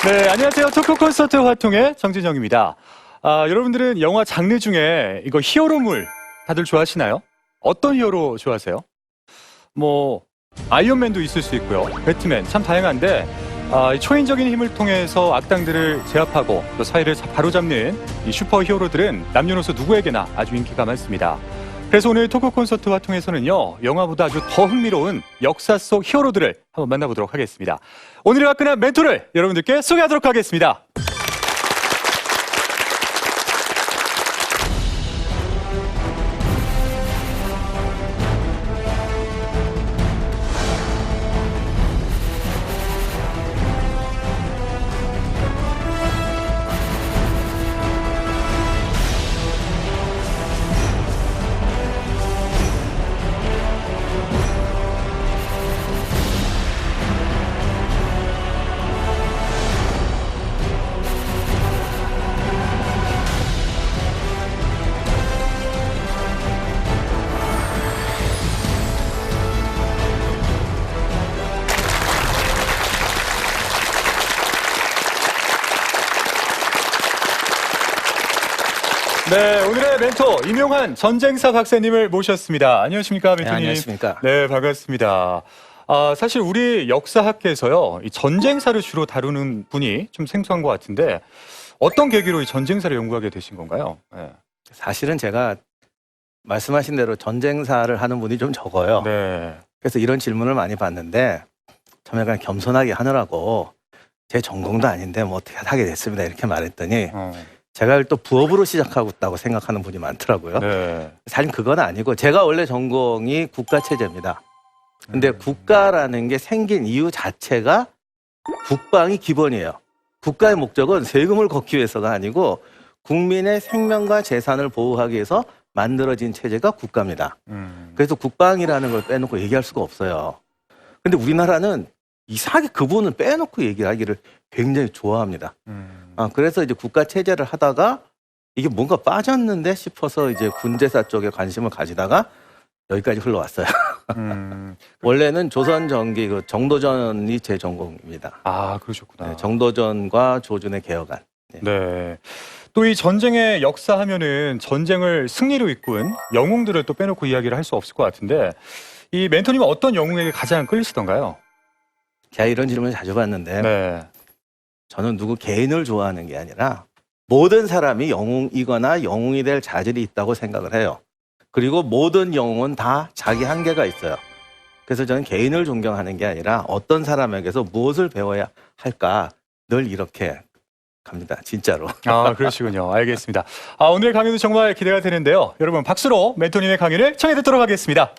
네, 안녕하세요. 토크 콘서트 활동의 정진영입니다. 여러분들은 영화 장르 중에 이거 히어로물 다들 좋아하시나요? 어떤 히어로 좋아하세요? 뭐 아이언맨도 있을 수 있고요. 배트맨 참 다양한데 이 초인적인 힘을 통해서 악당들을 제압하고 또 사회를 바로잡는 이 슈퍼 히어로들은 남녀노소 누구에게나 아주 인기가 많습니다. 그래서 오늘 토크 콘서트와 통해서는요, 영화보다 아주 더 흥미로운 역사 속 히어로들을 한번 만나보도록 하겠습니다. 오늘의 화끈한 멘토를 여러분들께 소개하도록 하겠습니다. 네, 오늘의 멘토 임용환 전쟁사 박사님을 모셨습니다. 안녕하십니까, 멘토님? 네, 안녕하십니까. 네, 반갑습니다. 사실 우리 역사학계에서요, 이 전쟁사를 주로 다루는 분이 좀 생소한 것 같은데 어떤 계기로 이 전쟁사를 연구하게 되신 건가요? 네. 사실은 제가 말씀하신 대로 전쟁사를 하는 분이 좀 적어요. 네. 그래서 이런 질문을 많이 받는데 참 약간 겸손하게 하느라고 제 전공도 아닌데 뭐 어떻게 하게 됐습니다. 이렇게 말했더니 제가 또 부업으로 시작하고 있다고 생각하는 분이 많더라고요. 네. 사실 그건 아니고 제가 원래 전공이 국가체제입니다. 근데 국가라는 게 생긴 이유 자체가 국방이 기본이에요. 국가의 목적은 세금을 걷기 위해서가 아니고 국민의 생명과 재산을 보호하기 위해서 만들어진 체제가 국가입니다. 그래서 국방이라는 걸 빼놓고 얘기할 수가 없어요. 근데 우리나라는 이상하게 그 부분을 빼놓고 얘기하기를 굉장히 좋아합니다. 그래서 이제 국가 체제를 하다가 이게 뭔가 빠졌는데 싶어서 이제 군제사 쪽에 관심을 가지다가 여기까지 흘러왔어요. 원래는 조선 전기 그 정도전이 제 전공입니다. 아, 그러셨구나. 네, 정도전과 조준의 개혁안. 네. 네. 또 이 전쟁의 역사 하면은 전쟁을 승리로 이끈 영웅들을 또 빼놓고 이야기를 할 수 없을 것 같은데 이 멘토님은 어떤 영웅에게 가장 끌리시던가요? 제가 이런 질문을 자주 받는데 네. 저는 누구 개인을 좋아하는 게 아니라 모든 사람이 영웅이거나 영웅이 될 자질이 있다고 생각을 해요. 그리고 모든 영웅은 다 자기 한계가 있어요. 그래서 저는 개인을 존경하는 게 아니라 어떤 사람에게서 무엇을 배워야 할까 늘 이렇게 갑니다. 진짜로. 아, 그러시군요. 알겠습니다. 오늘 강의도 정말 기대가 되는데요. 여러분 박수로 멘토님의 강의를 청해 듣도록 하겠습니다.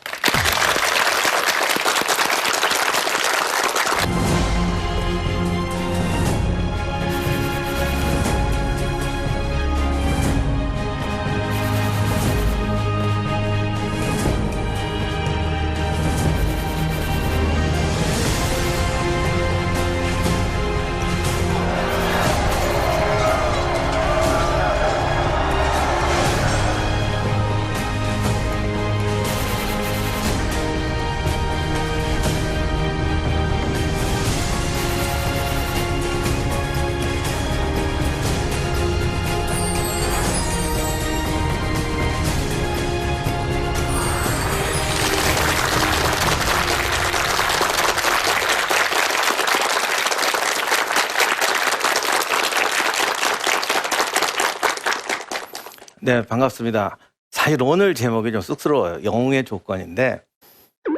네, 반갑습니다. 사실 오늘 제목이 좀 쑥스러워요. 영웅의 조건인데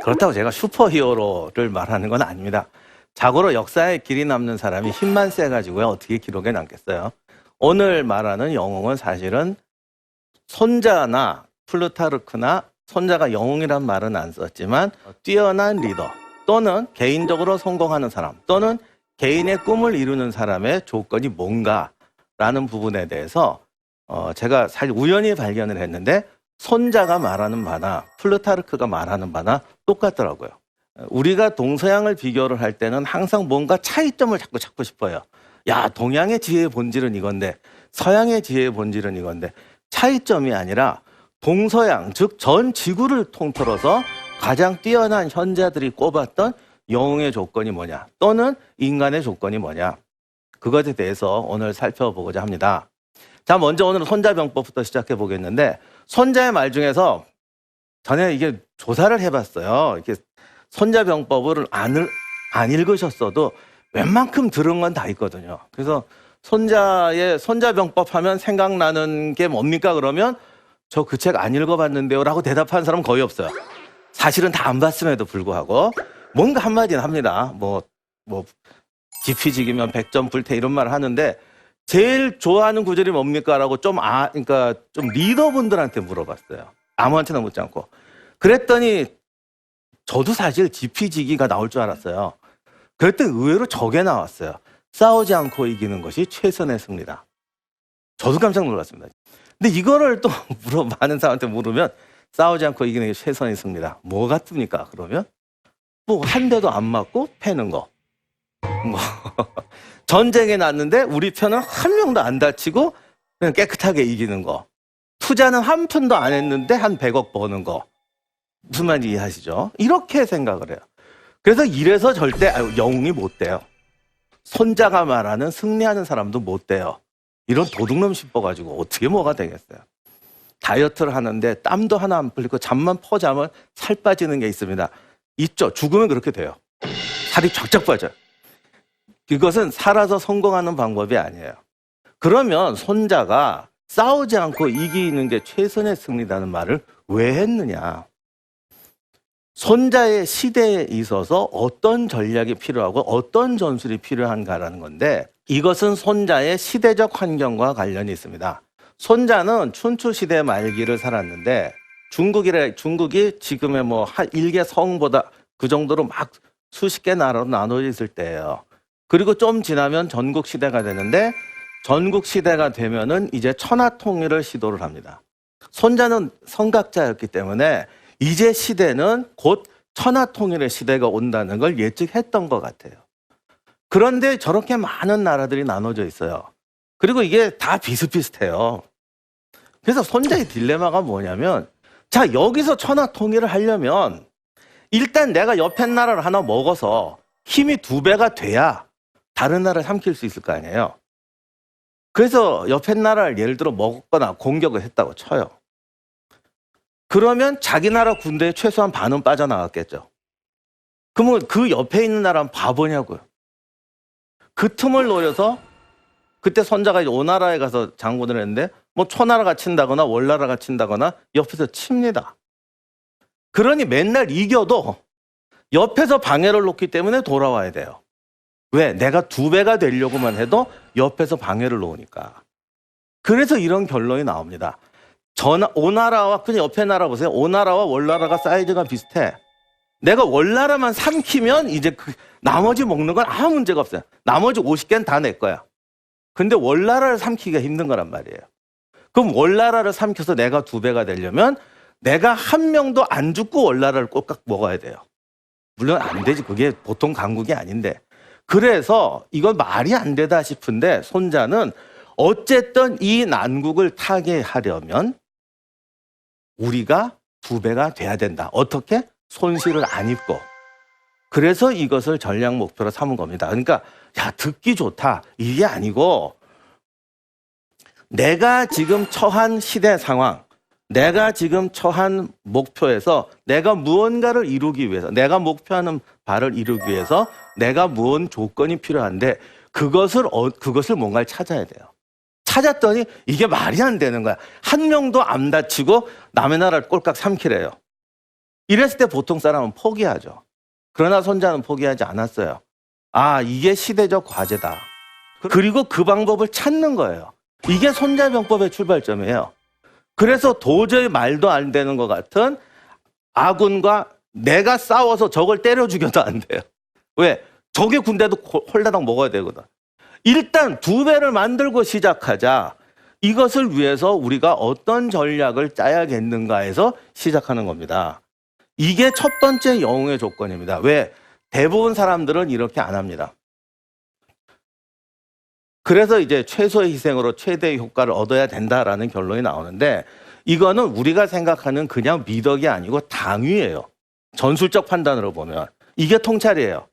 그렇다고 제가 슈퍼히어로를 말하는 건 아닙니다. 자고로 역사에 길이 남는 사람이 힘만 세가지고요. 어떻게 기록에 남겠어요. 오늘 말하는 영웅은 사실은 손자나 플루타르크나 손자가 영웅이란 말은 안 썼지만 뛰어난 리더 또는 개인적으로 성공하는 사람 또는 개인의 꿈을 이루는 사람의 조건이 뭔가라는 부분에 대해서 제가 사실 우연히 발견을 했는데 손자가 말하는 바나 플루타르크가 말하는 바나 똑같더라고요. 우리가 동서양을 비교를 할 때는 항상 뭔가 차이점을 자꾸 찾고 싶어요. 야, 동양의 지혜의 본질은 이건데 서양의 지혜의 본질은 이건데 차이점이 아니라 동서양, 즉 전 지구를 통틀어서 가장 뛰어난 현자들이 꼽았던 영웅의 조건이 뭐냐 또는 인간의 조건이 뭐냐. 그것에 대해서 오늘 살펴보고자 합니다. 자, 먼저 오늘은 손자병법부터 시작해 보겠는데, 손자의 말 중에서 전에 이게 조사를 해봤어요. 이게 손자병법을 안 읽으셨어도 웬만큼 들은 건 다 있거든요. 그래서 손자병법 하면 생각나는 게 뭡니까? 그러면 저 그 책 안 읽어봤는데요 라고 대답하는 사람은 거의 없어요. 사실은 다 안 봤음에도 불구하고 뭔가 한마디는 합니다. 지피지기면 백전 불태 이런 말을 하는데, 제일 좋아하는 구절이 뭡니까? 라고 그러니까 좀 리더분들한테 물어봤어요. 아무한테나 묻지 않고. 그랬더니 저도 사실 지피지기가 나올 줄 알았어요. 그랬더니 의외로 저게 나왔어요. 싸우지 않고 이기는 것이 최선의 승리다. 저도 깜짝 놀랐습니다. 근데 이거를 또 많은 사람한테 물으면 싸우지 않고 이기는 게 최선의 승리다. 뭐 같습니까? 그러면 한 대도 안 맞고 패는 거. 전쟁에 났는데 우리 편은 한 명도 안 다치고 그냥 깨끗하게 이기는 거. 투자는 한 푼도 안 했는데 한 100억 버는 거. 무슨 말인지 이해하시죠? 이렇게 생각을 해요. 그래서 이래서 절대 영웅이 못 돼요. 손자가 말하는 승리하는 사람도 못 돼요. 이런 도둑놈 씹어가지고 어떻게 뭐가 되겠어요. 다이어트를 하는데 땀도 하나 안 풀리고 잠만 퍼자면 살 빠지는 게 있습니다. 있죠. 죽으면 그렇게 돼요. 살이 쫙쫙 빠져요. 이것은 살아서 성공하는 방법이 아니에요. 그러면 손자가 싸우지 않고 이기는 게 최선의 승리라는 말을 왜 했느냐. 손자의 시대에 있어서 어떤 전략이 필요하고 어떤 전술이 필요한가라는 건데, 이것은 손자의 시대적 환경과 관련이 있습니다. 손자는 춘추 시대 말기를 살았는데, 중국이 지금의 일개 성보다 그 정도로 막 수십 개 나라로 나눠져 있을 때예요. 그리고 좀 지나면 전국 시대가 되는데, 전국 시대가 되면은 이제 천하 통일을 시도를 합니다. 손자는 성각자였기 때문에 이제 시대는 곧 천하 통일의 시대가 온다는 걸 예측했던 것 같아요. 그런데 저렇게 많은 나라들이 나눠져 있어요. 그리고 이게 다 비슷비슷해요. 그래서 손자의 딜레마가 뭐냐면, 자, 여기서 천하 통일을 하려면 일단 내가 옆에 나라를 하나 먹어서 힘이 2배가 돼야 다른 나라를 삼킬 수 있을 거 아니에요. 그래서 옆에 나라를 예를 들어 먹거나 공격을 했다고 쳐요. 그러면 자기 나라 군대에 최소한 반은 빠져나갔겠죠. 그러면 그 옆에 있는 나라는 바보냐고요. 그 틈을 노려서 그때 손자가 이제 오나라에 가서 장군을 했는데 초나라가 친다거나 월나라가 친다거나 옆에서 칩니다. 그러니 맨날 이겨도 옆에서 방해를 놓기 때문에 돌아와야 돼요. 왜? 내가 2배가 되려고만 해도 옆에서 방해를 놓으니까. 그래서 이런 결론이 나옵니다. 오나라와 그냥 옆에 나라 보세요. 오나라와 월나라가 사이즈가 비슷해. 내가 월나라만 삼키면 이제 나머지 먹는 건 아무 문제가 없어요. 나머지 50개는 다 내 거야. 근데 월나라를 삼키기가 힘든 거란 말이에요. 그럼 월나라를 삼켜서 내가 2배가 되려면 내가 한 명도 안 죽고 월나라를 꼴깍 먹어야 돼요. 물론 안 되지. 그게 보통 강국이 아닌데. 그래서 이건 말이 안 되다 싶은데, 손자는 어쨌든 이 난국을 타개하려면 우리가 2배가 돼야 된다. 어떻게? 손실을 안 입고. 그래서 이것을 전략 목표로 삼은 겁니다. 그러니까 듣기 좋다 이게 아니고, 내가 지금 처한 시대 상황, 내가 지금 처한 목표에서 내가 무언가를 이루기 위해서, 내가 목표하는 바를 이루기 위해서 내가 무언 조건이 필요한데 그것을 뭔가를 찾아야 돼요. 찾았더니 이게 말이 안 되는 거야. 한 명도 안 다치고 남의 나라를 꼴깍 삼키래요. 이랬을 때 보통 사람은 포기하죠. 그러나 손자는 포기하지 않았어요. 이게 시대적 과제다. 그리고 그 방법을 찾는 거예요. 이게 손자병법의 출발점이에요. 그래서 도저히 말도 안 되는 것 같은 아군과 내가 싸워서 적을 때려 죽여도 안 돼요. 왜? 적의 군대도 홀라당 먹어야 되거든. 일단 2배를 만들고 시작하자. 이것을 위해서 우리가 어떤 전략을 짜야겠는가 해서 시작하는 겁니다. 이게 첫 번째 영웅의 조건입니다. 왜? 대부분 사람들은 이렇게 안 합니다. 그래서 이제 최소의 희생으로 최대의 효과를 얻어야 된다라는 결론이 나오는데, 이거는 우리가 생각하는 그냥 미덕이 아니고 당위예요. 전술적 판단으로 보면 이게 통찰이에요.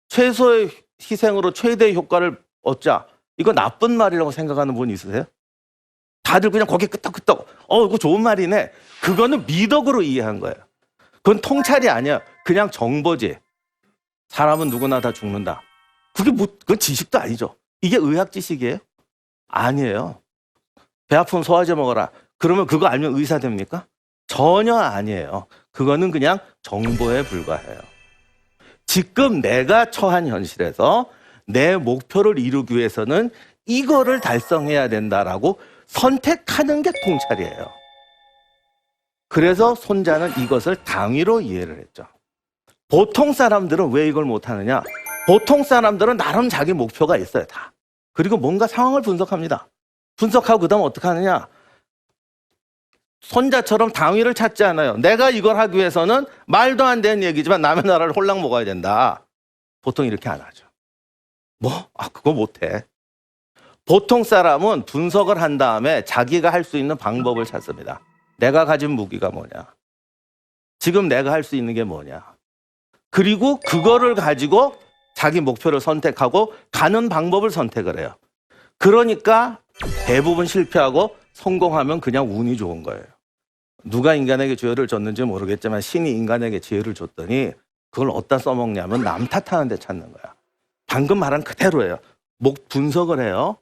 최소의 희생으로 최대의 효과를 어짜. 이거 나쁜 말이라고 생각하는 분 있으세요? 다들 그냥 거기에 끄떡끄떡. 이거 좋은 말이네. 그거는 미덕으로 이해한 거예요. 그건 통찰이 아니야. 그냥 정보지. 사람은 누구나 다 죽는다. 그건 지식도 아니죠. 이게 의학 지식이에요? 아니에요. 배 아프면 소화제 먹어라. 그러면 그거 알면 의사 됩니까? 전혀 아니에요. 그거는 그냥 정보에 불과해요. 지금 내가 처한 현실에서 내 목표를 이루기 위해서는 이거를 달성해야 된다라고 선택하는 게 통찰이에요. 그래서 손자는 이것을 당위로 이해를 했죠. 보통 사람들은 왜 이걸 못하느냐? 보통 사람들은 나름 자기 목표가 있어요, 다. 그리고 뭔가 상황을 분석합니다. 분석하고 그 다음 어떻게 하느냐? 손자처럼 당위를 찾지 않아요. 내가 이걸 하기 위해서는 말도 안 되는 얘기지만 남의 나라를 홀랑 먹어야 된다. 보통 이렇게 안 하죠. 그거 못해. 보통 사람은 분석을 한 다음에 자기가 할 수 있는 방법을 찾습니다. 내가 가진 무기가 뭐냐? 지금 내가 할 수 있는 게 뭐냐? 그리고 그거를 가지고 자기 목표를 선택하고 가는 방법을 선택을 해요. 그러니까 대부분 실패하고 성공하면 그냥 운이 좋은 거예요. 누가 인간에게 지혜를 줬는지 모르겠지만 신이 인간에게 지혜를 줬더니 그걸 어디다 써먹냐면 남 탓하는 데 찾는 거야. 방금 말한 그대로예요. 분석을 해요.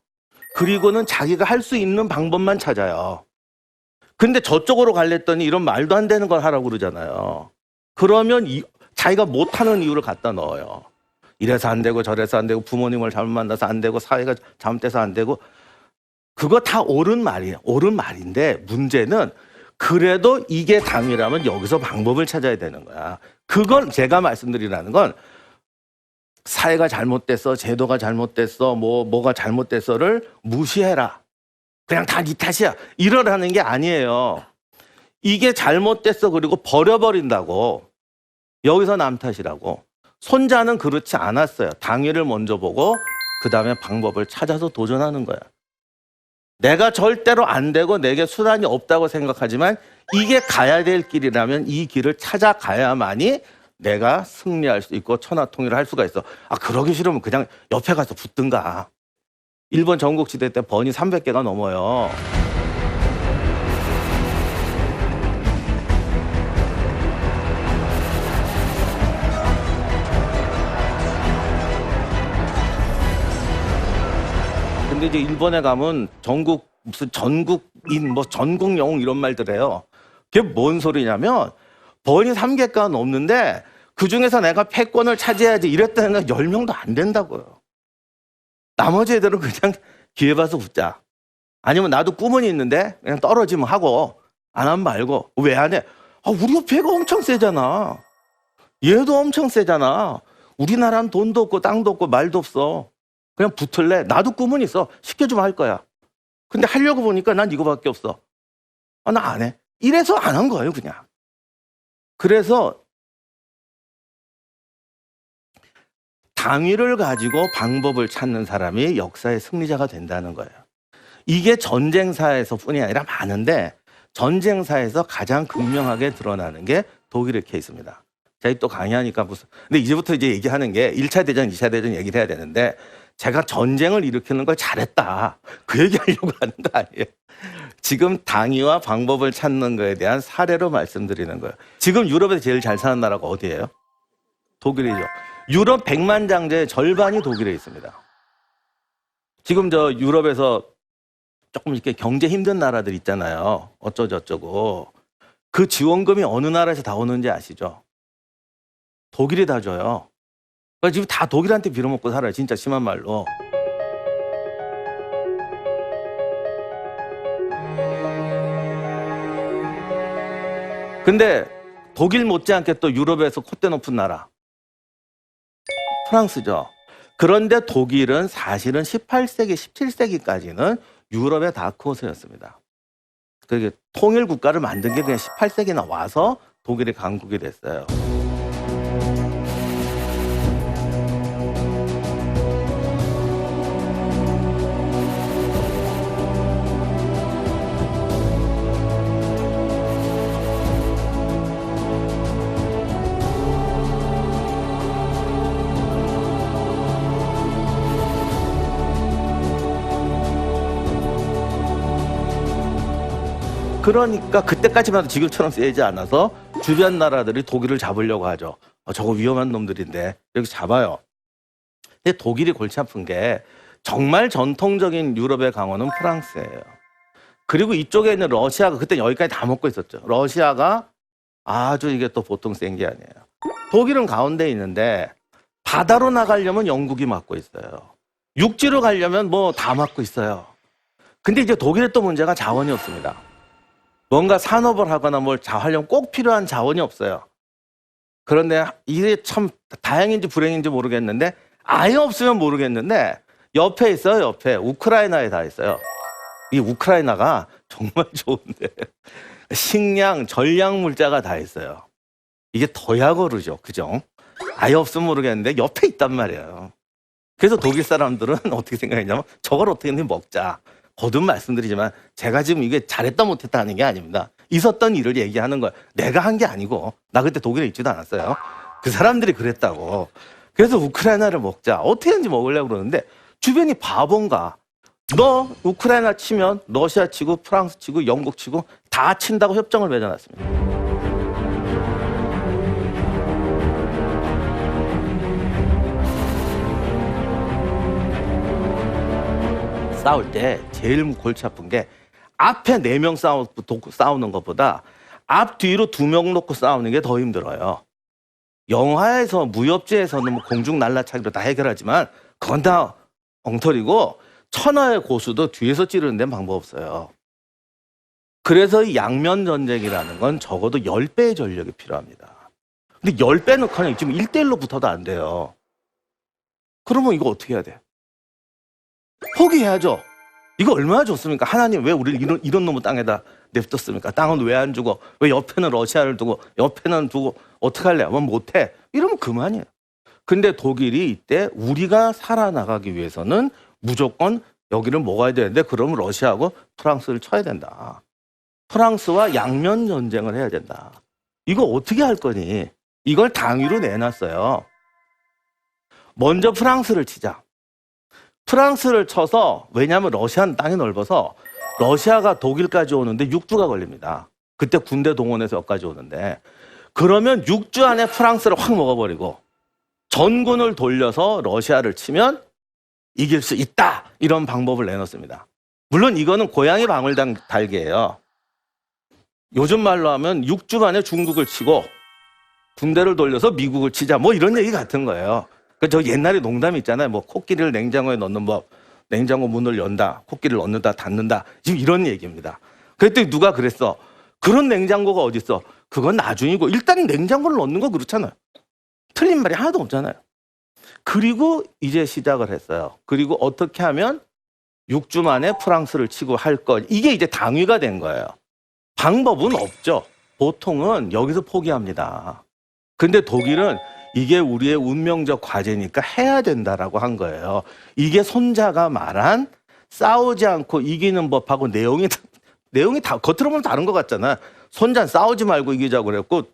그리고는 자기가 할 수 있는 방법만 찾아요. 근데 저쪽으로 갈랬더니 이런 말도 안 되는 걸 하라고 그러잖아요. 그러면 자기가 못하는 이유를 갖다 넣어요. 이래서 안 되고 저래서 안 되고 부모님을 잘못 만나서 안 되고 사회가 잘못돼서 안 되고 그거 다 옳은 말이에요. 옳은 말인데 문제는 그래도 이게 당이라면 여기서 방법을 찾아야 되는 거야. 그걸 제가 말씀드리라는 건 사회가 잘못됐어, 제도가 잘못됐어, 뭐가 잘못됐어를 무시해라. 그냥 다 네 탓이야. 이러라는 게 아니에요. 이게 잘못됐어 그리고 버려버린다고. 여기서 남 탓이라고. 손자는 그렇지 않았어요. 당위를 먼저 보고 그 다음에 방법을 찾아서 도전하는 거야. 내가 절대로 안 되고 내게 수단이 없다고 생각하지만 이게 가야 될 길이라면 이 길을 찾아가야만이 내가 승리할 수 있고 천하통일을 할 수가 있어. 그러기 싫으면 그냥 옆에 가서 붙든가. 일본 전국지대 때 번이 300개가 넘어요. 근데 이제 일본에 가면 무슨 전국인, 전국 영웅 이런 말들 해요. 그게 뭔 소리냐면 번이 3개가 넘는데 그 중에서 내가 패권을 차지해야지 이랬다는 건 10명도 안 된다고요. 나머지 애들은 그냥 기회 봐서 붙자. 아니면 나도 꿈은 있는데 그냥 떨어지면 하고 안 하면 말고. 왜 안 해? 우리 배가 엄청 세잖아. 얘도 엄청 세잖아. 우리나라는 돈도 없고 땅도 없고 말도 없어. 그냥 붙을래? 나도 꿈은 있어. 시켜주면 할 거야. 근데 하려고 보니까 난 이거밖에 없어. 나 안 해. 이래서 안 한 거예요, 그냥. 그래서 당위를 가지고 방법을 찾는 사람이 역사의 승리자가 된다는 거예요. 이게 전쟁사에서 뿐이 아니라 많은데 전쟁사에서 가장 극명하게 드러나는 게 독일의 케이스입니다. 제가 또 강의하니까 근데 이제부터 이제 얘기하는 게 1차 대전, 2차 대전 얘기를 해야 되는데 제가 전쟁을 일으키는 걸 잘했다. 그 얘기 하려고 하는 거 아니에요. 지금 당위와 방법을 찾는 거에 대한 사례로 말씀드리는 거예요. 지금 유럽에서 제일 잘 사는 나라가 어디예요? 독일이죠. 유럽 100만 장제의 절반이 독일에 있습니다. 지금 유럽에서 조금 이렇게 경제 힘든 나라들 있잖아요. 어쩌고저쩌고. 그 지원금이 어느 나라에서 다 오는지 아시죠? 독일이 다 줘요. 그러니까 지금 다 독일한테 빌어먹고 살아요. 진짜 심한 말로. 근데 독일 못지않게 또 유럽에서 콧대 높은 나라. 프랑스죠. 그런데 독일은 사실은 18세기, 17세기까지는 유럽의 다크호스였습니다. 그게 통일 국가를 만든 게 그냥 18세기나 와서 독일이 강국이 됐어요. 그러니까 그때까지만 해도 지금처럼 세지 않아서 주변 나라들이 독일을 잡으려고 하죠. 저거 위험한 놈들인데 여기 잡아요. 근데 독일이 골치 아픈 게 정말 전통적인 유럽의 강호는 프랑스예요. 그리고 이쪽에 있는 러시아가 그때 여기까지 다 먹고 있었죠. 러시아가 아주 이게 또 보통 센 게 아니에요. 독일은 가운데 있는데 바다로 나가려면 영국이 막고 있어요. 육지로 가려면 뭐 다 막고 있어요. 근데 이제 독일의 또 문제가 자원이 없습니다. 뭔가 산업을 하거나 뭘 하려면 꼭 필요한 자원이 없어요. 그런데 이게 참 다행인지 불행인지 모르겠는데 아예 없으면 모르겠는데 옆에 있어요. 옆에 우크라이나에 다 있어요. 이 우크라이나가 정말 좋은데 식량, 전략 물자가 다 있어요. 이게 더야 거르죠. 그죠? 아예 없으면 모르겠는데 옆에 있단 말이에요. 그래서 독일 사람들은 어떻게 생각했냐면 저걸 어떻게든 먹자. 거듭 말씀드리지만 제가 지금 이게 잘했다 못했다 하는 게 아닙니다. 있었던 일을 얘기하는 거예요. 내가 한 게 아니고 나 그때 독일에 있지도 않았어요. 그 사람들이 그랬다고. 그래서 우크라이나를 먹자. 어떻게 하는지 먹으려고 그러는데 주변이 바본가. 너 우크라이나 치면 러시아 치고 프랑스 치고 영국 치고 다 친다고 협정을 맺어놨습니다. 싸울 때 제일 골치 아픈 게 앞에 4명 싸우는 것보다 앞 뒤로 2명 놓고 싸우는 게 더 힘들어요. 영화에서 무협지에서는 뭐 공중 날라차기로 다 해결하지만 그건 다 엉터리고 천하의 고수도 뒤에서 찌르는 데는 방법 없어요. 그래서 이 양면 전쟁이라는 건 적어도 10배의 전력이 필요합니다. 근데 10배는 그냥 지금 1대1로 붙어도 안 돼요. 그러면 이거 어떻게 해야 돼? 포기해야죠. 이거 얼마나 좋습니까? 하나님 왜 우리를 이런 놈의 땅에다 냅뒀습니까? 땅은 왜 안 주고 왜 옆에는 러시아를 두고 옆에는 두고 어떻게 할래? 뭐 못해? 이러면 그만이에요. 근데 독일이 이때 우리가 살아나가기 위해서는 무조건 여기를 먹어야 되는데 그러면 러시아하고 프랑스를 쳐야 된다. 프랑스와 양면 전쟁을 해야 된다. 이거 어떻게 할 거니? 이걸 당위로 내놨어요. 먼저 프랑스를 치자. 프랑스를 쳐서 왜냐하면 러시아는 땅이 넓어서 러시아가 독일까지 오는데 6주가 걸립니다. 그때 군대 동원해서 여기까지 오는데 그러면 6주 안에 프랑스를 확 먹어버리고 전군을 돌려서 러시아를 치면 이길 수 있다. 이런 방법을 내놓습니다. 물론 이거는 고양이 방울당 달기예요. 요즘 말로 하면 6주 만에 중국을 치고 군대를 돌려서 미국을 치자. 뭐 이런 얘기 같은 거예요. 저 옛날에 농담이 있잖아요. 뭐 코끼리를 냉장고에 넣는 법, 냉장고 문을 연다, 코끼리를 넣는다, 닫는다. 지금 이런 얘기입니다. 그랬더니 누가 그랬어. 그런 냉장고가 어디 있어? 그건 나중이고 일단 냉장고를 넣는 거 그렇잖아요. 틀린 말이 하나도 없잖아요. 그리고 이제 시작을 했어요. 그리고 어떻게 하면 6주 만에 프랑스를 치고 할 것. 이게 이제 당위가 된 거예요. 방법은 없죠. 보통은 여기서 포기합니다. 근데 독일은 이게 우리의 운명적 과제니까 해야 된다라고 한 거예요. 이게 손자가 말한 싸우지 않고 이기는 법하고 내용이 다 겉으로 보면 다른 것 같잖아. 손자는 싸우지 말고 이기자고 그랬고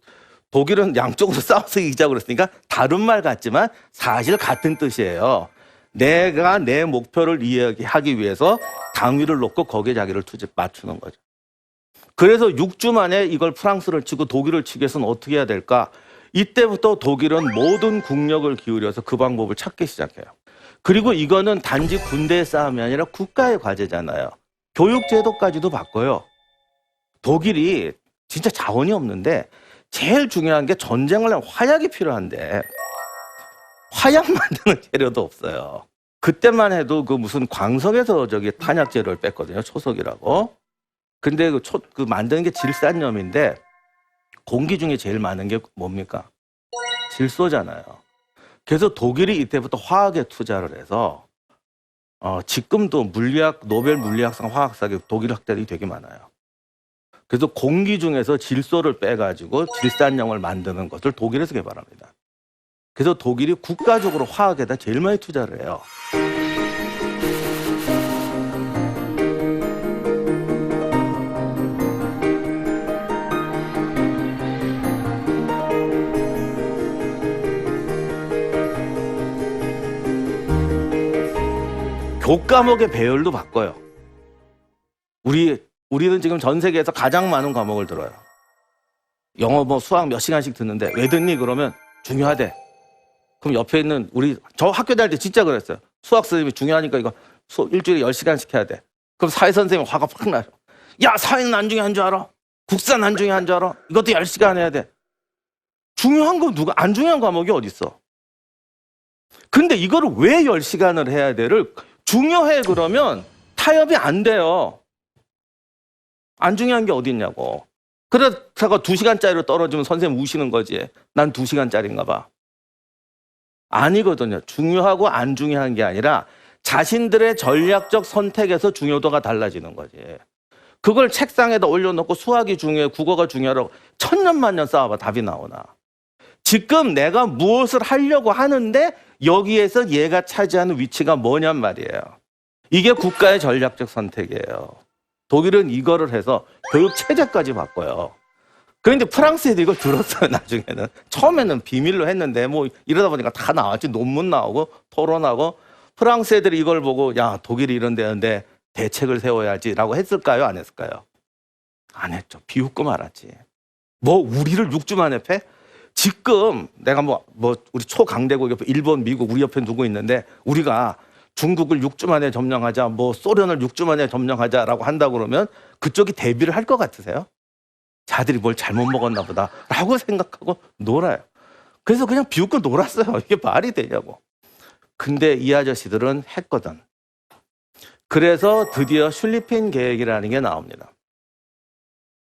독일은 양쪽으로 싸워서 이기자고 그랬으니까 다른 말 같지만 사실 같은 뜻이에요. 내가 내 목표를 이야기하기 위해서 당위를 놓고 거기에 자기를 맞추는 거죠. 그래서 6주 만에 이걸 프랑스를 치고 독일을 치기 위해서는 어떻게 해야 될까? 이때부터 독일은 모든 국력을 기울여서 그 방법을 찾기 시작해요. 그리고 이거는 단지 군대의 싸움이 아니라 국가의 과제잖아요. 교육제도까지도 바꿔요. 독일이 진짜 자원이 없는데 제일 중요한 게 전쟁을 하면 화약이 필요한데 화약 만드는 재료도 없어요. 그때만 해도 그 무슨 광석에서 탄약 재료를 뺐거든요. 초석이라고. 근데 그 만드는 게 질산염인데 공기 중에 제일 많은 게 뭡니까? 질소잖아요. 그래서 독일이 이때부터 화학에 투자를 해서 지금도 노벨 물리학상 화학상에 독일 학자들이 되게 많아요. 그래서 공기 중에서 질소를 빼가지고 질산염을 만드는 것을 독일에서 개발합니다. 그래서 독일이 국가적으로 화학에다 제일 많이 투자를 해요. 교과목의 배열도 바꿔요. 우리 우리는 지금 전 세계에서 가장 많은 과목을 들어요. 영어 뭐 수학 몇 시간씩 듣는데 왜 듣니? 그러면 중요하대. 그럼 옆에 있는 저 학교 다닐 때 진짜 그랬어요. 수학 선생님이 중요하니까 이거 일주일에 10시간씩 해야 돼. 그럼 사회 선생님 화가 팍 나요. 야, 사회는 안 중요한 줄 알아? 국사는 안 중요한 줄 알아? 이것도 10시간 해야 돼. 중요한 거 안 중요한 과목이 어딨어? 근데 이거를 왜 10시간을 해야 돼를 중요해 그러면 타협이 안 돼요. 안 중요한 게 어딨냐고. 그렇다고 2시간짜리로 떨어지면 선생님 우시는 거지. 난 2시간짜리인가 봐. 아니거든요. 중요하고 안 중요한 게 아니라 자신들의 전략적 선택에서 중요도가 달라지는 거지. 그걸 책상에다 올려놓고 수학이 중요해, 국어가 중요하라고 천년만년 쌓아봐 답이 나오나. 지금 내가 무엇을 하려고 하는데 여기에서 얘가 차지하는 위치가 뭐냔 말이에요. 이게 국가의 전략적 선택이에요. 독일은 이거를 해서 교육 체제까지 바꿔요. 그런데 프랑스 애들이 이걸 들었어요, 나중에는. 처음에는 비밀로 했는데, 뭐, 이러다 보니까 다 나왔지. 논문 나오고, 토론하고. 프랑스 애들이 이걸 보고, 야, 독일이 이런 데는데 대책을 세워야지라고 했을까요? 안 했을까요? 안 했죠. 비웃고 말았지. 뭐, 우리를 6주 만에 패? 지금 내가 우리 초강대국 옆에 일본, 미국, 우리 옆에 누구 있는데, 우리가 중국을 6주 만에 점령하자, 뭐, 소련을 6주 만에 점령하자라고 한다고 그러면 그쪽이 대비를 할 것 같으세요? 자들이 뭘 잘못 먹었나 보다 라고 생각하고 놀아요. 그래서 그냥 비웃고 놀았어요. 이게 말이 되냐고. 근데 이 아저씨들은 했거든. 그래서 드디어 슐리핀 계획이라는 게 나옵니다.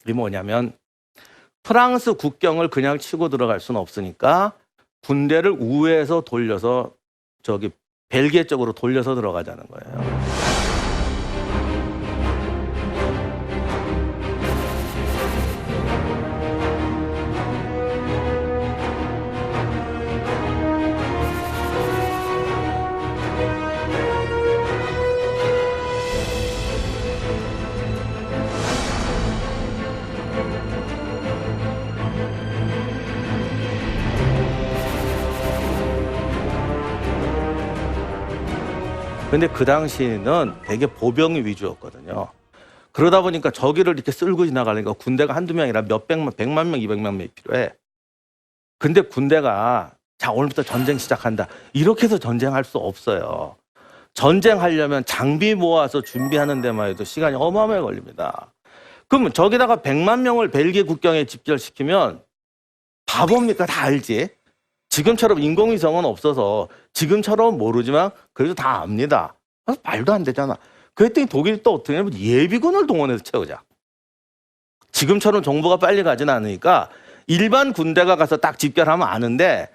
이게 뭐냐면 프랑스 국경을 그냥 치고 들어갈 수는 없으니까 군대를 우회해서 돌려서 벨기에 쪽으로 돌려서 들어가자는 거예요. 근데 그 당시에는 되게 보병 위주였거든요. 그러다 보니까 저기를 이렇게 쓸고 지나가려니까 군대가 한두 명이라 백만 명, 200만 명이 필요해. 근데 군대가 자, 오늘부터 전쟁 시작한다. 이렇게 해서 전쟁할 수 없어요. 전쟁하려면 장비 모아서 준비하는 데만 해도 시간이 어마어마하게 걸립니다. 그러면 저기다가 100만 명을 벨기에 국경에 집결시키면 바보입니까? 다 알지. 지금처럼 인공위성은 없어서 지금처럼 모르지만 그래도 다 압니다. 그래서 말도 안 되잖아. 그랬더니 독일이 또 어떻게 하냐면 예비군을 동원해서 채우자. 지금처럼 정보가 빨리 가지는 않으니까 일반 군대가 가서 딱 집결하면 아는데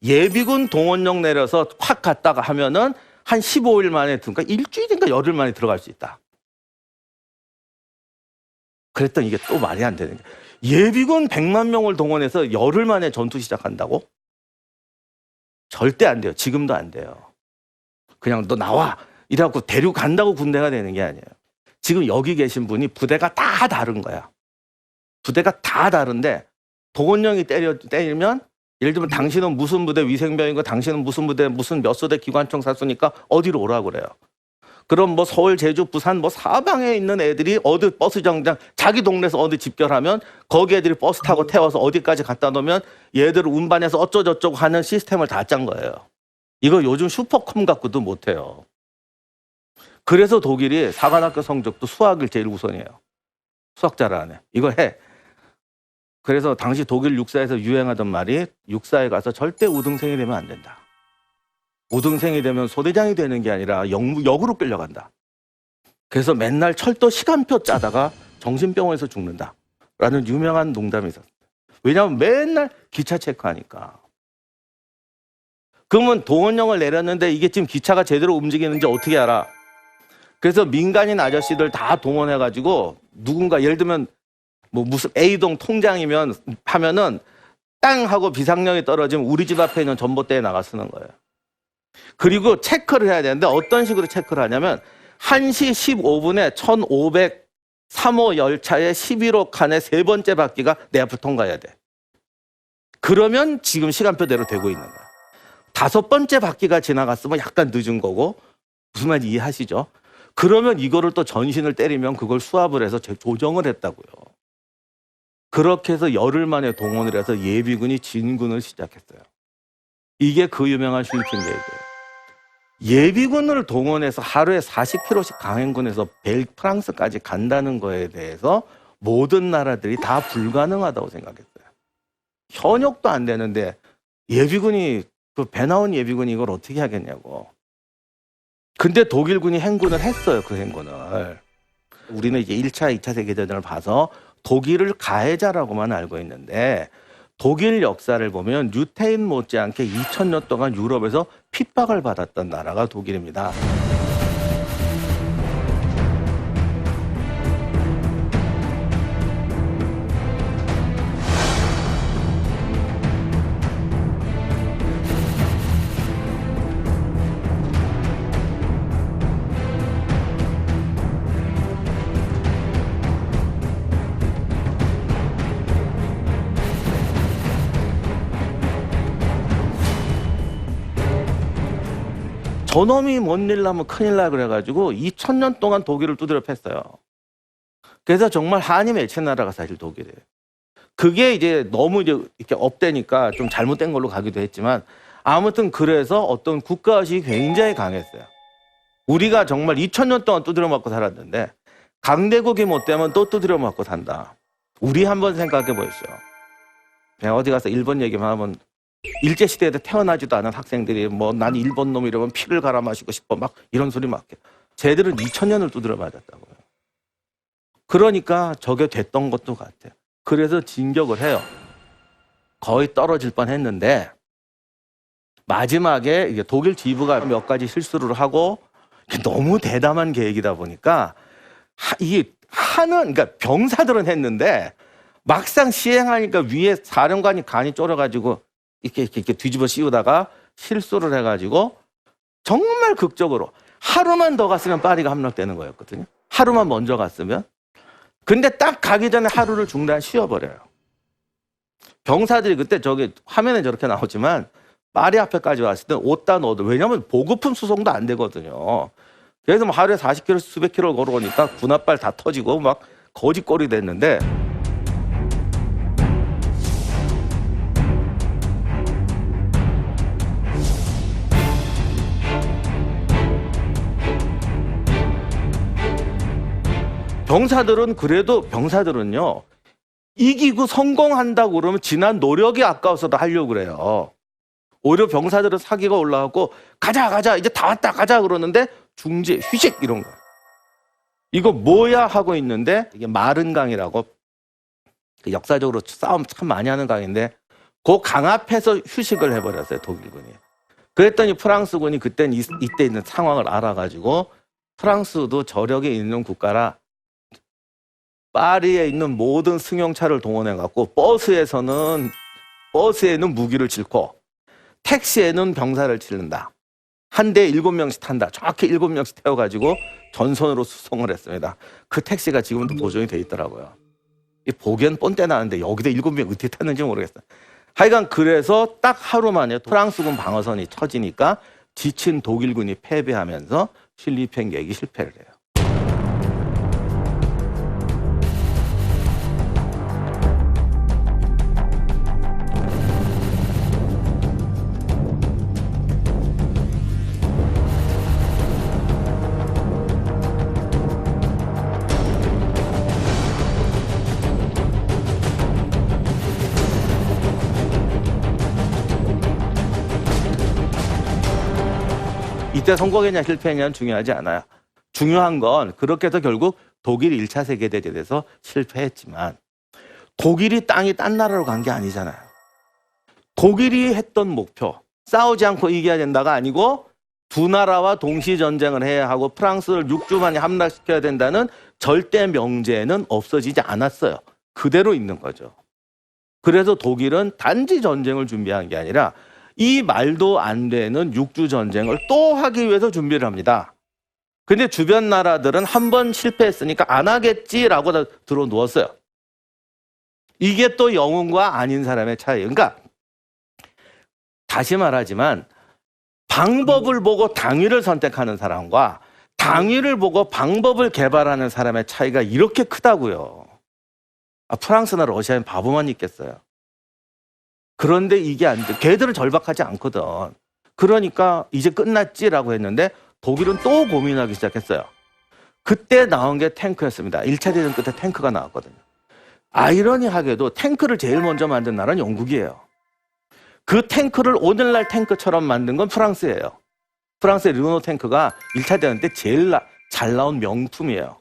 예비군 동원령 내려서 확 갔다가 하면은 한 15일 만에 그러니까 일주일인가 열흘 만에 들어갈 수 있다. 그랬더니 이게 또 말이 안 되는 게 예비군 100만 명을 동원해서 열흘 만에 전투 시작한다고? 절대 안 돼요. 지금도 안 돼요. 그냥 너 나와 이래갖고 데리고 간다고 군대가 되는 게 아니에요. 지금 여기 계신 분이 부대가 다 다른 거야. 부대가 다 다른데 동원령이 때리면 예를 들면 당신은 무슨 부대 위생병이고 당신은 무슨 부대 무슨 몇 소대 기관총 사수니까 어디로 오라고 그래요. 그럼 뭐 서울, 제주, 부산 뭐 사방에 있는 애들이 어디 버스 정장 자기 동네에서 어디 집결하면 거기 애들이 버스 타고 태워서 어디까지 갖다 놓으면 얘들을 운반해서 어쩌고저쩌고 하는 시스템을 다 짠 거예요. 이거 요즘 슈퍼컴 갖고도 못해요. 그래서 독일이 사관학교 성적도 수학을 제일 우선이에요. 수학 잘하네. 이거 해. 그래서 당시 독일 육사에서 유행하던 말이 육사에 가서 절대 우등생이 되면 안 된다. 우등생이 되면 소대장이 되는 게 아니라 역으로 끌려간다. 그래서 맨날 철도 시간표 짜다가 정신병원에서 죽는다. 라는 유명한 농담이 있었어요. 왜냐하면 맨날 기차 체크하니까. 그러면 동원령을 내렸는데 이게 지금 기차가 제대로 움직이는지 어떻게 알아? 그래서 민간인 아저씨들 다 동원해가지고 누군가 예를 들면 뭐 무슨 A동 통장이면 하면은 땅 하고 비상령이 떨어지면 우리 집 앞에 있는 전봇대에 나가 쓰는 거예요. 그리고 체크를 해야 되는데 어떤 식으로 체크를 하냐면 1시 15분에 1503호 열차의 11호 칸의 세 번째 바퀴가 내 앞을 통과해야 돼. 그러면 지금 시간표대로 되고 있는 거야. 다섯 번째 바퀴가 지나갔으면 약간 늦은 거고 무슨 말인지 이해하시죠? 그러면 이거를 또 전신을 때리면 그걸 수합을 해서 조정을 했다고요. 그렇게 해서 열흘 만에 동원을 해서 예비군이 진군을 시작했어요. 이게 그 유명한 슐핑 계획이에요. 예비군을 동원해서 하루에 40km씩 강행군에서 프랑스까지 간다는 거에 대해서 모든 나라들이 다 불가능하다고 생각했어요. 현역도 안 되는데 예비군이 그 배 나온 예비군이 이걸 어떻게 하겠냐고. 근데 독일군이 행군을 했어요. 그 행군을. 우리는 이제 1차, 2차 세계대전을 봐서 독일을 가해자라고만 알고 있는데 독일 역사를 보면 유태인 못지않게 2000년 동안 유럽에서 핍박을 받았던 나라가 독일입니다. 저놈이 뭔 일 나면 큰일 나 그래가지고 2000년 동안 독일을 두드려 팼어요. 그래서 정말 한이 맺힌 나라가 사실 독일이에요. 그게 이제 너무 이제 이렇게 업되니까 좀 잘못된 걸로 가기도 했지만 아무튼 그래서 어떤 국가의식이 굉장히 강했어요. 우리가 정말 2000년 동안 두드려 맞고 살았는데 강대국이 못 되면 또 두드려 맞고 산다. 우리 한번 생각해 보십시오. 그냥 어디 가서 일본 얘기만 하면 일제시대에 태어나지도 않은 학생들이 뭐 난 일본 놈 이러면 피를 갈아 마시고 싶어 막 이런 소리 막 해. 쟤들은 2000년을 두드려 맞았다고요. 그러니까 저게 됐던 것도 같아요. 그래서 진격을 해요. 거의 떨어질 뻔했는데 마지막에 이게 독일 지부가 몇 가지 실수를 하고 너무 대담한 계획이다 보니까 이게 그러니까 병사들은 했는데 막상 시행하니까 위에 사령관이 간이 쫄아가지고 이렇게 뒤집어 씌우다가 실수를 해가지고 정말 극적으로 하루만 더 갔으면 파리가 함락되는 거였거든요. 하루만 먼저 갔으면. 근데 딱 가기 전에 하루를 중단 쉬어버려요. 병사들이 그때 저기 화면에 저렇게 나오지만 파리 앞에까지 왔을 때 옷다 넣어도 왜냐면 보급품 수송도 안 되거든요. 그래서 뭐 하루에 40km 수백 킬로 걸어오니까 군합발 다 터지고 막 거지꼴이 됐는데 병사들은 그래도 병사들은요 이기고 성공한다고 그러면 지난 노력이 아까워서도 하려고 그래요. 오히려 병사들은 사기가 올라가고 가자 이제 다 왔다 가자 그러는데 중지 휴식 이런 거. 이거 뭐야 하고 있는데 이게 마른강이라고 역사적으로 싸움 참 많이 하는 강인데 그 강 앞에서 휴식을 해버렸어요 독일군이. 그랬더니 프랑스군이 그때 이때 있는 상황을 알아가지고 프랑스도 저력이 있는 국가라 파리에 있는 모든 승용차를 동원해갖고 버스에는 무기를 싣고 택시에는 병사를 치른다. 한 대에 7명씩 탄다. 정확히 7명씩 태워가지고 전선으로 수송을 했습니다. 그 택시가 지금도 보존이 돼 있더라고요. 이 보기엔 뻔때 나는데 여기다 7명 어떻게 탔는지 모르겠어요. 하여간 그래서 딱 하루 만에 프랑스군 방어선이 쳐지니까 지친 독일군이 패배하면서 실리팽 계획이 실패를 해요. 이때 성공했냐 실패했냐는 중요하지 않아요. 중요한 건 그렇게 해서 결국 독일 1차 세계대전에서 실패했지만 독일이 땅이 딴 나라로 간 게 아니잖아요. 독일이 했던 목표 싸우지 않고 이겨야 된다가 아니고 두 나라와 동시 전쟁을 해야 하고 프랑스를 6주 만에 함락시켜야 된다는 절대 명제는 없어지지 않았어요. 그대로 있는 거죠. 그래서 독일은 단지 전쟁을 준비한 게 아니라 이 말도 안 되는 6주 전쟁을 또 하기 위해서 준비를 합니다. 근데 주변 나라들은 한 번 실패했으니까 안 하겠지라고 다 들어 누웠어요. 이게 또 영웅과 아닌 사람의 차이. 그러니까 다시 말하지만 방법을 보고 당위를 선택하는 사람과 방위를 보고 방법을 개발하는 사람의 차이가 이렇게 크다고요. 프랑스나 러시아엔 바보만 있겠어요. 그런데 이게 안 돼. 걔들은 절박하지 않거든. 그러니까 이제 끝났지라고 했는데 독일은 또 고민하기 시작했어요. 그때 나온 게 탱크였습니다. 1차 대전 끝에 탱크가 나왔거든요. 아이러니하게도 탱크를 제일 먼저 만든 나라는 영국이에요. 그 탱크를 오늘날 탱크처럼 만든 건 프랑스예요. 프랑스의 르노 탱크가 1차 대전 때 제일 잘 나온 명품이에요.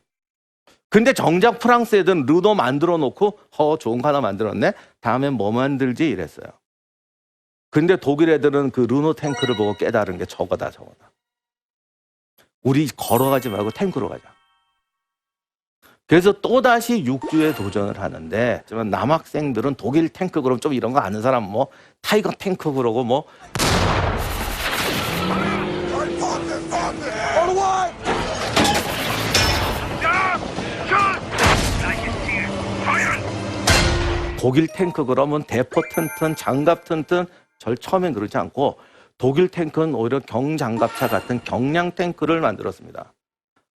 근데 정작 프랑스 애들은 르노 만들어 놓고 좋은 거 하나 만들었네? 다음엔 뭐 만들지? 이랬어요. 근데 독일 애들은 그 르노 탱크를 보고 깨달은 게 저거다. 우리 걸어가지 말고 탱크로 가자. 그래서 또다시 육주에 도전을 하는데, 하지만 남학생들은 독일 탱크 그럼 좀 이런 거 아는 사람 뭐 타이거 탱크 그러고 뭐 독일 탱크 그러면 대포 튼튼, 장갑 튼튼, 처음엔 그렇지 않고 독일 탱크는 오히려 경장갑차 같은 경량 탱크를 만들었습니다.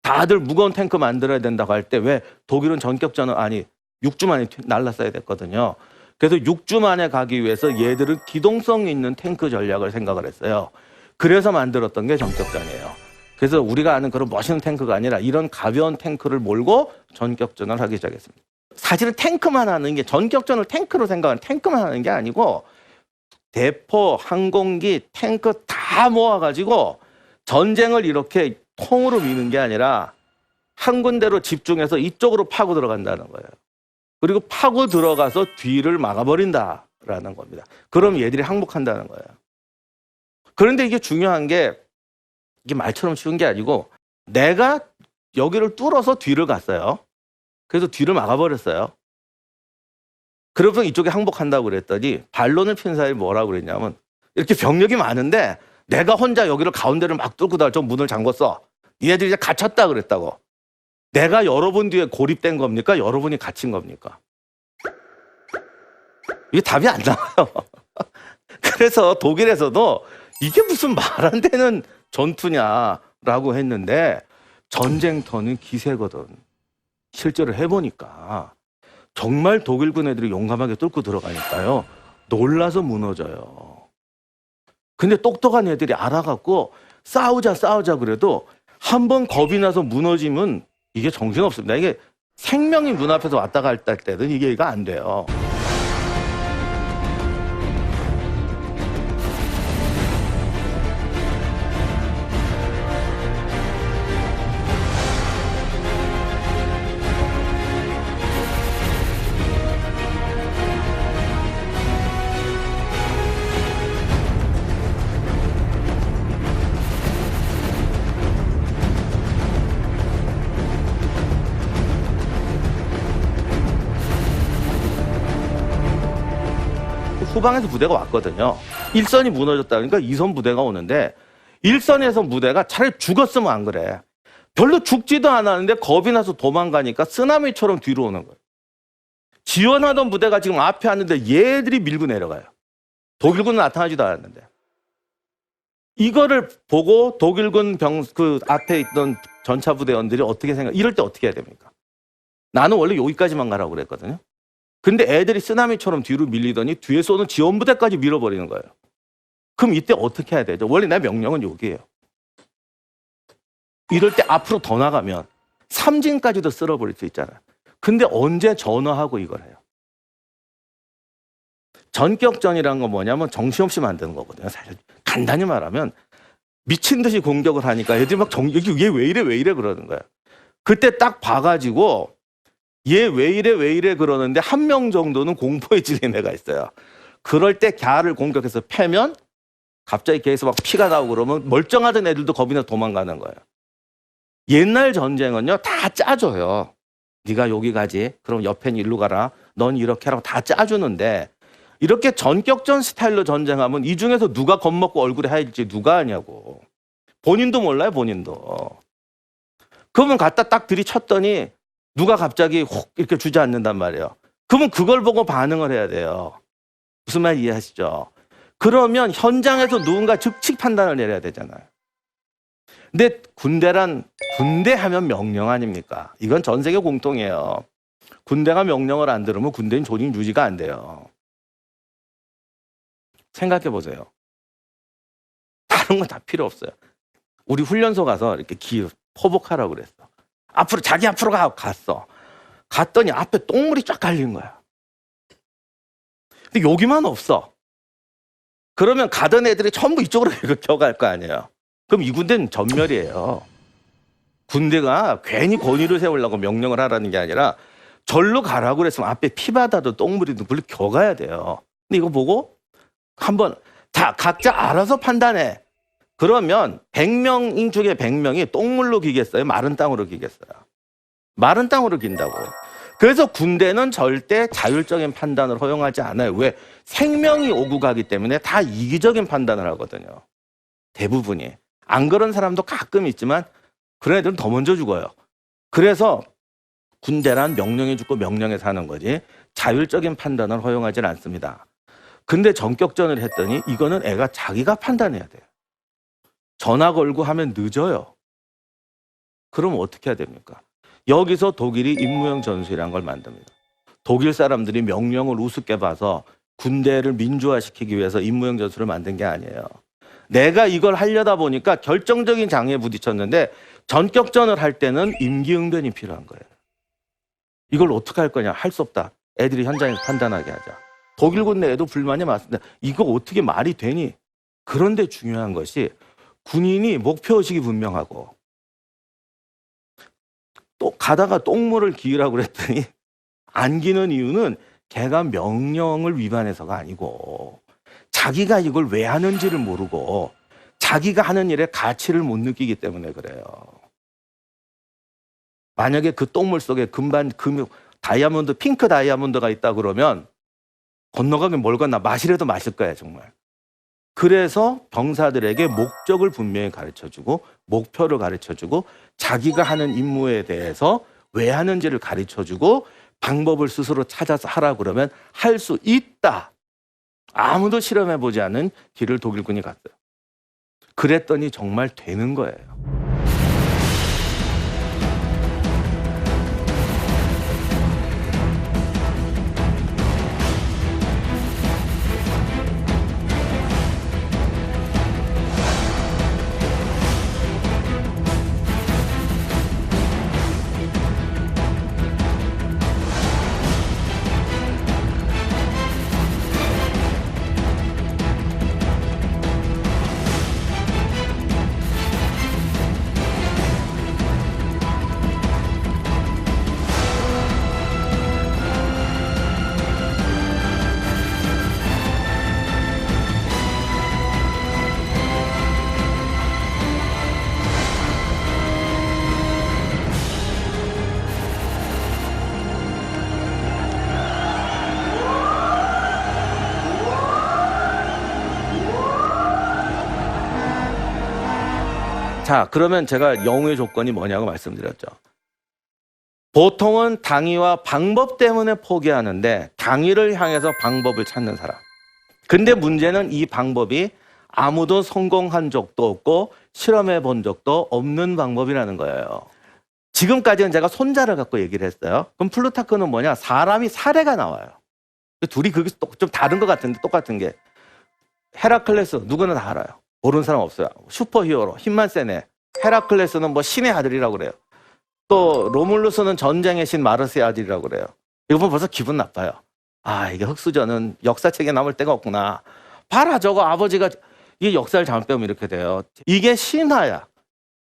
다들 무거운 탱크 만들어야 된다고 할 때 왜 독일은 전격전은 6주 만에 날랐어야 됐거든요. 그래서 6주 만에 가기 위해서 얘들은 기동성 있는 탱크 전략을 생각을 했어요. 그래서 만들었던 게 전격전이에요. 그래서 우리가 아는 그런 멋있는 탱크가 아니라 이런 가벼운 탱크를 몰고 전격전을 하기 시작했습니다. 사실은 탱크만 하는 게 전격전을 탱크로 생각하는 탱크만 하는 게 아니고 대포, 항공기, 탱크 다 모아가지고 전쟁을 이렇게 통으로 미는 게 아니라 한 군데로 집중해서 이쪽으로 파고 들어간다는 거예요. 그리고 파고 들어가서 뒤를 막아버린다라는 겁니다. 그럼 얘들이 항복한다는 거예요. 그런데 이게 중요한 게 이게 말처럼 쉬운 게 아니고 내가 여기를 뚫어서 뒤를 갔어요. 그래서 뒤를 막아버렸어요. 그러면서 이쪽에 항복한다고 그랬더니 반론을 핀 사람이 뭐라고 그랬냐면 이렇게 병력이 많은데 내가 혼자 여기를 가운데를 막 뚫고 다저 문을 잠궜어. 얘들이 이제 갇혔다 그랬다고. 내가 여러분 뒤에 고립된 겁니까? 여러분이 갇힌 겁니까? 이게 답이 안 나와요. 그래서 독일에서도 이게 무슨 말 안 되는 전투냐라고 했는데 전쟁터는 기세거든. 실제로 해보니까 정말 독일군 애들이 용감하게 뚫고 들어가니까요. 놀라서 무너져요. 근데 똑똑한 애들이 알아갖고 싸우자 그래도 한 번 겁이 나서 무너지면 이게 정신없습니다. 이게 생명이 눈앞에서 왔다 갔다 할 때는 이게 안 돼요. 후방에서 부대가 왔거든요. 1선이 무너졌다 그러니까 2선 부대가 오는데 1선에서 부대가 차라리 죽었으면 안 그래. 별로 죽지도 않았는데 겁이 나서 도망가니까 쓰나미처럼 뒤로 오는 거예요. 지원하던 부대가 지금 앞에 왔는데 얘들이 밀고 내려가요. 독일군은 나타나지도 않았는데. 이거를 보고 독일군 그 앞에 있던 전차 부대원들이 어떻게 이럴 때 어떻게 해야 됩니까? 나는 원래 여기까지만 가라고 그랬거든요. 근데 애들이 쓰나미처럼 뒤로 밀리더니 뒤에서 오는 지원부대까지 밀어버리는 거예요. 그럼 이때 어떻게 해야 되죠? 원래 내 명령은 여기예요. 이럴 때 앞으로 더 나가면 삼진까지도 쓸어버릴 수 있잖아요. 근데 언제 전화하고 이걸 해요? 전격전이라는 건 뭐냐면 정신없이 만드는 거거든요. 사실 간단히 말하면 미친 듯이 공격을 하니까 애들이 막 얘 왜 이래 그러는 거예요. 그때 딱 봐가지고 얘 왜 이래 그러는데 한 명 정도는 공포에 질린 애가 있어요. 그럴 때 걔를 공격해서 패면 갑자기 걔에서 막 피가 나오고 그러면 멀쩡하던 애들도 겁이 나서 도망가는 거예요. 옛날 전쟁은요 다 짜줘요. 네가 여기 가지. 그럼 옆엔 일로 가라. 넌 이렇게 하라고 다 짜주는데 이렇게 전격전 스타일로 전쟁하면 이 중에서 누가 겁먹고 얼굴에 하일지 누가 아냐고. 본인도 몰라요 본인도. 그러면 갖다 딱 들이쳤더니 누가 갑자기 혹 이렇게 주저앉는단 말이에요. 그러면 그걸 보고 반응을 해야 돼요. 무슨 말 이해하시죠? 그러면 현장에서 누군가 즉시 판단을 내려야 되잖아요. 근데 군대란 군대 하면 명령 아닙니까? 이건 전 세계 공통이에요. 군대가 명령을 안 들으면 군대는 존임 유지가 안 돼요. 생각해 보세요. 다른 건 다 필요 없어요. 우리 훈련소 가서 이렇게 포복하라고 그랬어. 자기 앞으로 갔어. 갔더니 앞에 똥물이 쫙 갈린 거야. 근데 여기만 없어. 그러면 가던 애들이 전부 이쪽으로 겨갈 거 아니에요. 그럼 이 군대는 전멸이에요. 군대가 괜히 권위를 세우려고 명령을 하라는 게 아니라 절로 가라고 그랬으면 앞에 피바다도 똥물이든 물로 겨가야 돼요. 근데 이거 보고 한번 각자 알아서 판단해. 그러면 100명 중에 100명이 똥물로 기겠어요? 마른 땅으로 기겠어요? 마른 땅으로 긴다고요. 그래서 군대는 절대 자율적인 판단을 허용하지 않아요. 왜? 생명이 오고 가기 때문에 다 이기적인 판단을 하거든요. 대부분이. 안 그런 사람도 가끔 있지만 그런 애들은 더 먼저 죽어요. 그래서 군대란 명령에 죽고 명령에 사는 거지 자율적인 판단을 허용하지는 않습니다. 근데 전격전을 했더니 이거는 애가 자기가 판단해야 돼요. 전화 걸고 하면 늦어요. 그럼 어떻게 해야 됩니까? 여기서 독일이 임무형 전술이라는 걸 만듭니다. 독일 사람들이 명령을 우습게 봐서 군대를 민주화시키기 위해서 임무형 전술을 만든 게 아니에요. 내가 이걸 하려다 보니까 결정적인 장애에 부딪혔는데 전격전을 할 때는 임기응변이 필요한 거예요. 이걸 어떻게 할 거냐? 할 수 없다. 애들이 현장에서 판단하게 하자. 독일군 내에도 불만이 많습니다. 이거 어떻게 말이 되니? 그런데 중요한 것이 군인이 목표의식이 분명하고 또 가다가 똥물을 기으라고 그랬더니 안 기는 이유는 걔가 명령을 위반해서가 아니고 자기가 이걸 왜 하는지를 모르고 자기가 하는 일의 가치를 못 느끼기 때문에 그래요. 만약에 그 똥물 속에 다이아몬드, 핑크 다이아몬드가 있다 그러면 건너가긴 뭘 건너 마시라도 마실 거야 정말. 그래서 병사들에게 목적을 분명히 가르쳐주고 목표를 가르쳐주고 자기가 하는 임무에 대해서 왜 하는지를 가르쳐주고 방법을 스스로 찾아서 하라 그러면 할 수 있다. 아무도 실험해보지 않은 길을 독일군이 갔어요. 그랬더니 정말 되는 거예요. 자, 그러면 제가 영우의 조건이 뭐냐고 말씀드렸죠. 보통은 당위와 방법 때문에 포기하는데 당위를 향해서 방법을 찾는 사람. 근데 문제는 이 방법이 아무도 성공한 적도 없고 실험해 본 적도 없는 방법이라는 거예요. 지금까지는 제가 손자를 갖고 얘기를 했어요. 그럼 플루타크는 뭐냐? 사람이 사례가 나와요. 둘이 그게 좀 다른 것 같은데 똑같은 게. 헤라클레스 누구나 다 알아요. 모르는 사람 없어요. 슈퍼히어로 힘만 세네. 헤라클레스는 뭐 신의 아들이라고 그래요. 또 로물루스는 전쟁의 신 마르스의 아들이라고 그래요. 이거 보면 벌써 기분 나빠요. 아, 이게 흑수저는 역사책에 남을 데가 없구나. 봐라, 저거 아버지가 이 역사를 잘못 배우면 이렇게 돼요. 이게 신화야.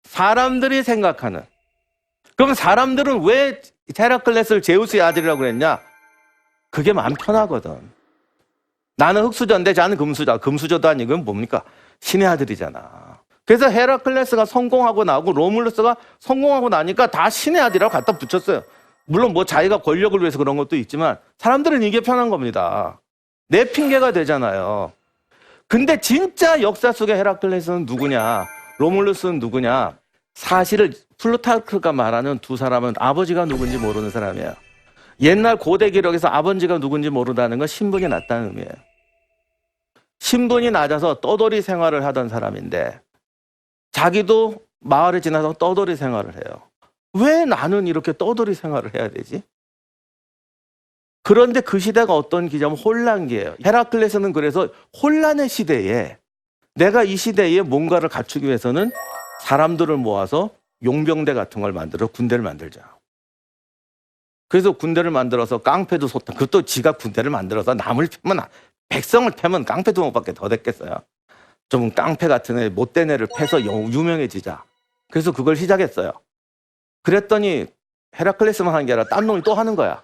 사람들이 생각하는. 그럼 사람들은 왜 헤라클레스를 제우스의 아들이라고 그랬냐? 그게 마음 편하거든. 나는 흑수저인데 자는 금수저. 금수저도 아니고 뭡니까? 신의 아들이잖아. 그래서 헤라클레스가 성공하고 나고 로물루스가 성공하고 나니까 다 신의 아들이라고 갖다 붙였어요. 물론 뭐 자기가 권력을 위해서 그런 것도 있지만 사람들은 이게 편한 겁니다. 내 핑계가 되잖아요. 근데 진짜 역사 속의 헤라클레스는 누구냐? 로물루스는 누구냐? 사실을 플루타르크가 말하는 두 사람은 아버지가 누군지 모르는 사람이에요. 옛날 고대 기록에서 아버지가 누군지 모른다는 건 신분이 낮다는 의미예요. 신분이 낮아서 떠돌이 생활을 하던 사람인데 자기도 마을에 지나서 떠돌이 생활을 해요. 왜 나는 이렇게 떠돌이 생활을 해야 되지? 그런데 그 시대가 어떤 기냐면 혼란기예요. 헤라클레스는 그래서 혼란의 시대에 내가 이 시대에 뭔가를 갖추기 위해서는 사람들을 모아서 용병대 같은 걸 만들어 군대를 만들자. 그래서 군대를 만들어서 깡패도 소탕. 그것도 지가 군대를 만들어서 남을 패면 백성을 패면 깡패 두목밖에 더 됐겠어요. 좀 깡패 같은 애 못된 애를 패서 유명해지자. 그래서 그걸 시작했어요. 그랬더니 헤라클레스만 하는 게 아니라 딴 놈이 또 하는 거야.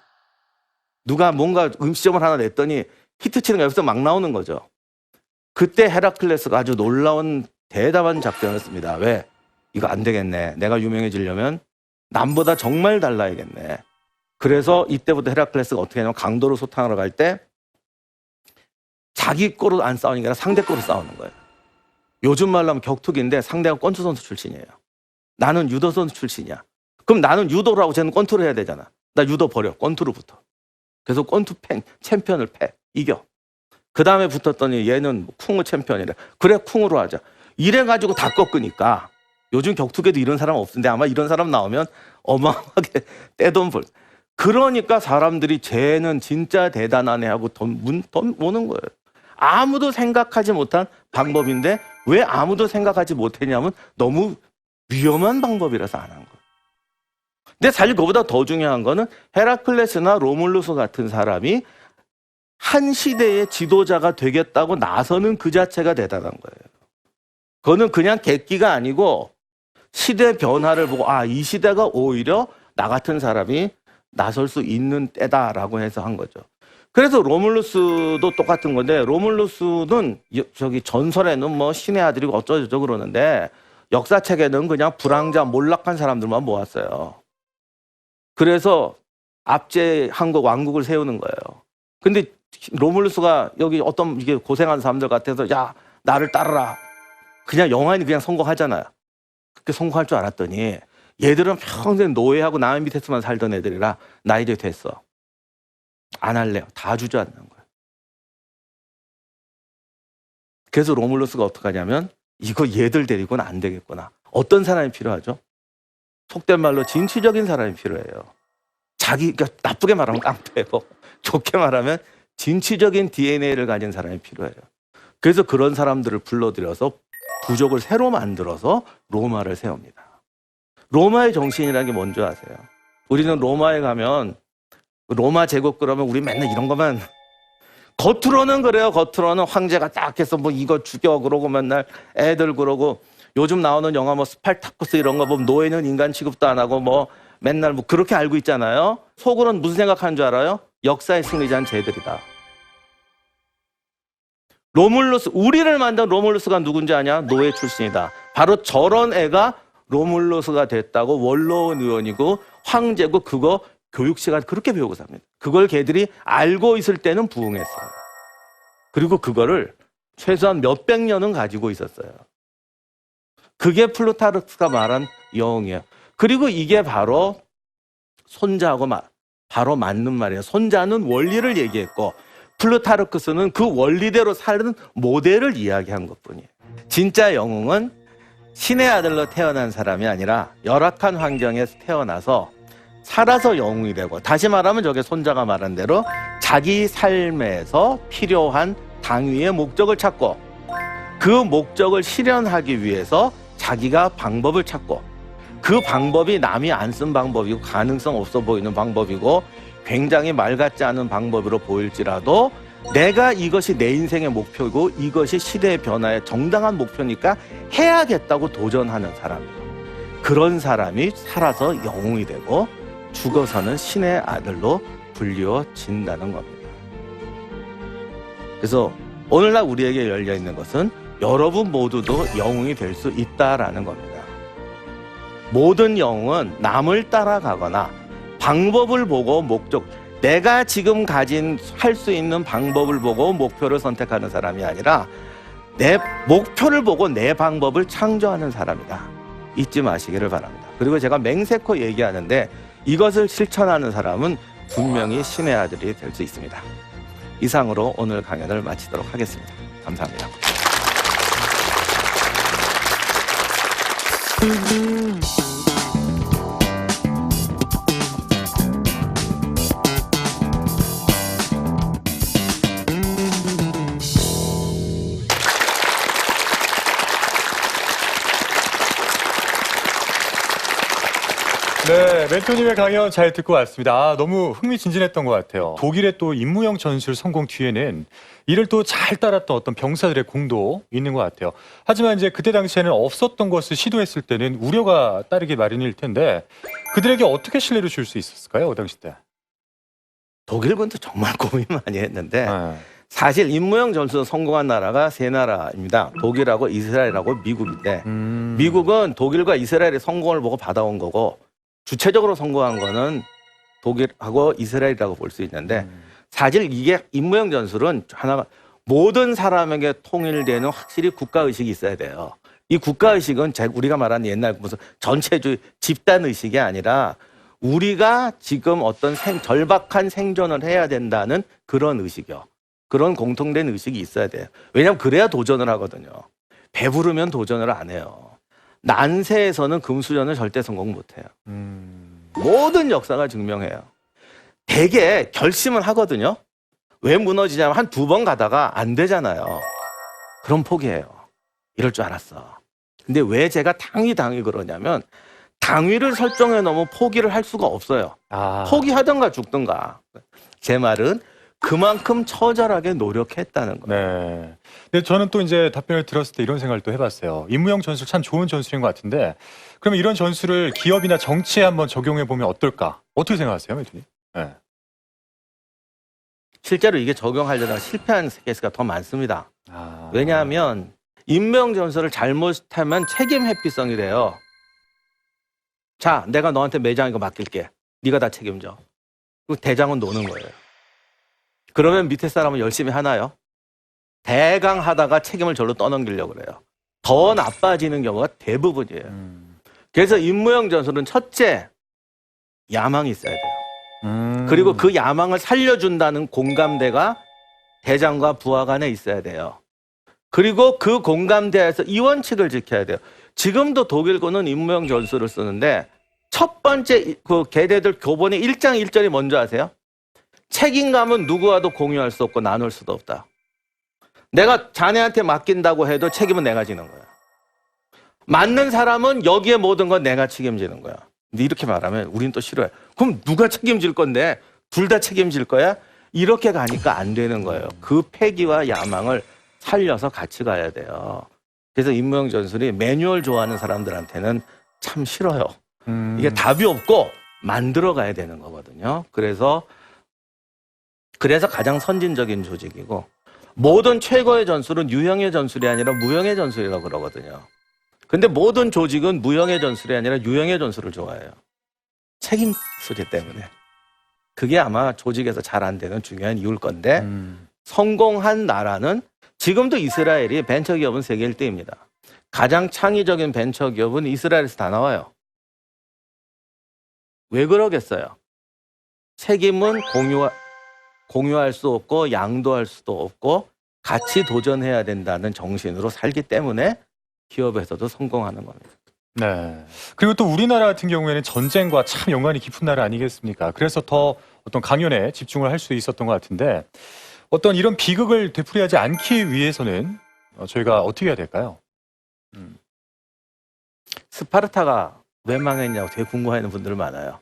누가 뭔가 음식점을 하나 냈더니 히트치는 게 여기서 막 나오는 거죠. 그때 헤라클레스가 아주 놀라운 대담한 작전을 씁니다. 왜? 이거 안 되겠네. 내가 유명해지려면 남보다 정말 달라야겠네. 그래서 이때부터 헤라클레스가 어떻게 하냐면 강도로 소탕하러 갈 때 자기 거로 안 싸우는 게 아니라 상대 거로 싸우는 거예요. 요즘 말로 하면 격투기인데 상대가 권투 선수 출신이에요. 나는 유도 선수 출신이야. 그럼 나는 유도를 하고 쟤는 권투를 해야 되잖아. 나 유도 버려. 권투로 붙어. 그래서 권투 챔피언을 패. 이겨. 그 다음에 붙었더니 얘는 쿵우 챔피언이래. 그래 쿵우로 하자. 이래가지고 다 꺾으니까 요즘 격투계도 이런 사람 없는데 아마 이런 사람 나오면 어마어마하게 떼돈 벌. 그러니까 사람들이 쟤는 진짜 대단하네 하고 돈 모는 거예요. 아무도 생각하지 못한 방법인데 왜 아무도 생각하지 못했냐면 너무 위험한 방법이라서 안 한 거예요. 근데 사실 그보다 더 중요한 거는 헤라클레스나 로물루스 같은 사람이 한 시대의 지도자가 되겠다고 나서는 그 자체가 대단한 거예요. 그거는 그냥 객기가 아니고 시대 변화를 보고 이 시대가 오히려 나 같은 사람이 나설 수 있는 때다라고 해서 한 거죠. 그래서 로물루스도 똑같은 건데 로물루스는 저기 전설에는 뭐 신의 아들이고 어쩌고저쩌고 그러는데 역사책에는 그냥 불황자 몰락한 사람들만 모았어요. 그래서 압제한 거 왕국을 세우는 거예요. 근데 로물루스가 여기 어떤 이게 고생하는 사람들 같아서 야 나를 따르라. 그냥 영화인이 그냥 성공하잖아요. 그렇게 성공할 줄 알았더니 얘들은 평생 노예하고 남의 밑에서만 살던 애들이라 나 이제 됐어. 안 할래요. 다 주저앉는 거예요. 그래서 로물루스가 어떻게 하냐면 이거 얘들 데리고는 안 되겠구나. 어떤 사람이 필요하죠? 속된 말로 진취적인 사람이 필요해요. 그러니까 나쁘게 말하면 깡패고 좋게 말하면 진취적인 DNA를 가진 사람이 필요해요. 그래서 그런 사람들을 불러들여서 부족을 새로 만들어서 로마를 세웁니다. 로마의 정신이라는 게 뭔지 아세요? 우리는 로마에 가면 로마 제국 그러면 우리 맨날 이런 거만 겉으로는 그래요. 겉으로는 황제가 딱 해서 뭐 이거 죽여 그러고 맨날 애들 그러고 요즘 나오는 영화 뭐 스팔타쿠스 이런 거 보면 노예는 인간 취급도 안 하고 뭐 맨날 뭐 그렇게 알고 있잖아요. 속으로는 무슨 생각하는 줄 알아요? 역사의 승리자는 쟤들이다. 로물루스, 우리를 만든 로물루스가 누군지 아냐? 노예 출신이다. 바로 저런 애가 로물루스가 됐다고 원로원 의원이고 황제고 그거 교육 시간 그렇게 배우고 삽니다. 그걸 걔들이 알고 있을 때는 부응했어요. 그리고 그거를 최소한 몇백 년은 가지고 있었어요. 그게 플루타르크가 말한 영웅이에요. 그리고 이게 바로 손자하고 바로 맞는 말이에요. 손자는 원리를 얘기했고 플루타르크스는 그 원리대로 사는 모델을 이야기한 것뿐이에요. 진짜 영웅은 신의 아들로 태어난 사람이 아니라 열악한 환경에서 태어나서 살아서 영웅이 되고 다시 말하면 저게 손자가 말한 대로 자기 삶에서 필요한 당위의 목적을 찾고 그 목적을 실현하기 위해서 자기가 방법을 찾고 그 방법이 남이 안 쓴 방법이고 가능성 없어 보이는 방법이고 굉장히 말 같지 않은 방법으로 보일지라도 내가 이것이 내 인생의 목표이고 이것이 시대의 변화의 정당한 목표니까 해야겠다고 도전하는 사람이에요. 그런 사람이 살아서 영웅이 되고 죽어서는 신의 아들로 불리워진다는 겁니다. 그래서 오늘날 우리에게 열려있는 것은 여러분 모두도 영웅이 될 수 있다라는 겁니다. 모든 영웅은 남을 따라가거나 방법을 보고 내가 지금 가진 할 수 있는 방법을 보고 목표를 선택하는 사람이 아니라 내 목표를 보고 내 방법을 창조하는 사람이다. 잊지 마시기를 바랍니다. 그리고 제가 맹세코 얘기하는데 이것을 실천하는 사람은 분명히 신의 아들이 될 수 있습니다. 이상으로 오늘 강연을 마치도록 하겠습니다. 감사합니다. 네, 멘토님의 강연 잘 듣고 왔습니다. 아, 너무 흥미진진했던 것 같아요. 독일의 또 임무영 전술 성공 뒤에는 이를 또 잘 따랐던 어떤 병사들의 공도 있는 것 같아요. 하지만 이제 그때 당시에는 없었던 것을 시도했을 때는 우려가 따르기 마련일 텐데 그들에게 어떻게 신뢰를 줄 수 있었을까요? 그 당시 때. 독일군도 정말 고민 많이 했는데 네. 사실 임무영 전술 성공한 나라가 세 나라입니다. 독일하고 이스라엘하고 미국인데 미국은 독일과 이스라엘의 성공을 보고 받아온 거고 주체적으로 성공한 거는 독일하고 이스라엘이라고 볼 수 있는데 사실 이게 임무영 전술은 하나가 모든 사람에게 통일되는 확실히 국가의식이 있어야 돼요. 이 국가의식은 우리가 말하는 옛날 무슨 전체주의 집단의식이 아니라 우리가 지금 어떤 절박한 생존을 해야 된다는 그런 의식이요. 그런 공통된 의식이 있어야 돼요. 왜냐하면 그래야 도전을 하거든요. 배부르면 도전을 안 해요. 난세에서는 금수저는 절대 성공 못해요. 모든 역사가 증명해요. 되게 결심을 하거든요. 왜 무너지냐면 한 두 번 가다가 안 되잖아요. 그럼 포기해요. 이럴 줄 알았어. 근데 왜 제가 당위 그러냐면 당위를 설정해 놓으면 포기를 할 수가 없어요. 아. 포기하든가 죽든가. 제 말은 그만큼 처절하게 노력했다는 거예요. 네. 근데 저는 또 이제 답변을 들었을 때 이런 생각을 또 해봤어요. 임무영 전술 참 좋은 전술인 것 같은데, 그러면 이런 전술을 기업이나 정치에 한번 적용해 보면 어떨까? 어떻게 생각하세요, 멘토님? 네. 실제로 이게 적용하려다가 실패한 케이스가 더 많습니다. 아. 왜냐하면 임무영 전술을 잘못하면 책임 회피성이 돼요. 자, 내가 너한테 매장 이거 맡길게. 네가 다 책임져. 그리고 대장은 노는 거예요. 그러면 밑에 사람은 열심히 하나요? 대강 하다가 책임을 절로 떠넘기려고 그래요. 더 나빠지는 경우가 대부분이에요. 그래서 임무영 전술은 첫째, 야망이 있어야 돼요. 그리고 그 야망을 살려준다는 공감대가 대장과 부하 간에 있어야 돼요. 그리고 그 공감대에서 이 원칙을 지켜야 돼요. 지금도 독일군은 임무영 전술을 쓰는데 첫 번째 그 계대들 교본의 1장 1절이 뭔지 아세요? 책임감은 누구와도 공유할 수 없고 나눌 수도 없다. 내가 자네한테 맡긴다고 해도 책임은 내가 지는 거야. 맞는 사람은 여기에 모든 건 내가 책임지는 거야. 근데 이렇게 말하면 우린 또 싫어해. 그럼 누가 책임질 건데? 둘 다 책임질 거야? 이렇게 가니까 안 되는 거예요. 그 패기와 야망을 살려서 같이 가야 돼요. 그래서 임무영 전술이 매뉴얼 좋아하는 사람들한테는 참 싫어요. 이게 답이 없고 만들어 가야 되는 거거든요. 그래서 가장 선진적인 조직이고 모든 최고의 전술은 유형의 전술이 아니라 무형의 전술이라고 그러거든요. 근데 모든 조직은 무형의 전술이 아니라 유형의 전술을 좋아해요. 책임 소재 때문에. 그게 아마 조직에서 잘 안 되는 중요한 이유일 건데 성공한 나라는 지금도 이스라엘이 벤처기업은 세계 1등입니다. 가장 창의적인 벤처기업은 이스라엘에서 다 나와요. 왜 그러겠어요? 책임은 공유할 수 없고 양도할 수도 없고 같이 도전해야 된다는 정신으로 살기 때문에 기업에서도 성공하는 겁니다. 네. 그리고 또 우리나라 같은 경우에는 전쟁과 참 연관이 깊은 나라 아니겠습니까? 그래서 더 어떤 강연에 집중을 할 수 있었던 것 같은데 어떤 이런 비극을 되풀이하지 않기 위해서는 저희가 어떻게 해야 될까요? 스파르타가 왜 망했냐고 되게 궁금해하는 분들 많아요.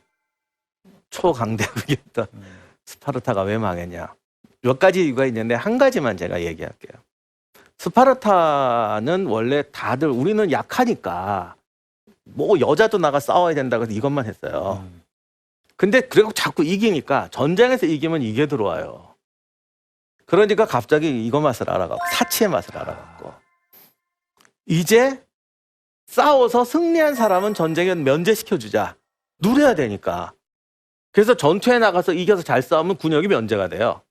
초강대국이었던 스파르타가 왜 망했냐. 몇 가지 이유가 있는데 한 가지만 제가 얘기할게요. 스파르타는 원래 다들 우리는 약하니까 뭐 여자도 나가 싸워야 된다고 해서 이것만 했어요. 근데 그리고 자꾸 이기니까 전쟁에서 이기면 이게 들어와요. 그러니까 갑자기 이거 맛을 알아가고 사치의 맛을 알아갔고 이제 싸워서 승리한 사람은 전쟁에 면제시켜주자. 누려야 되니까. 그래서 전투에 나가서 이겨서 잘 싸우면 군역이 면제가 돼요.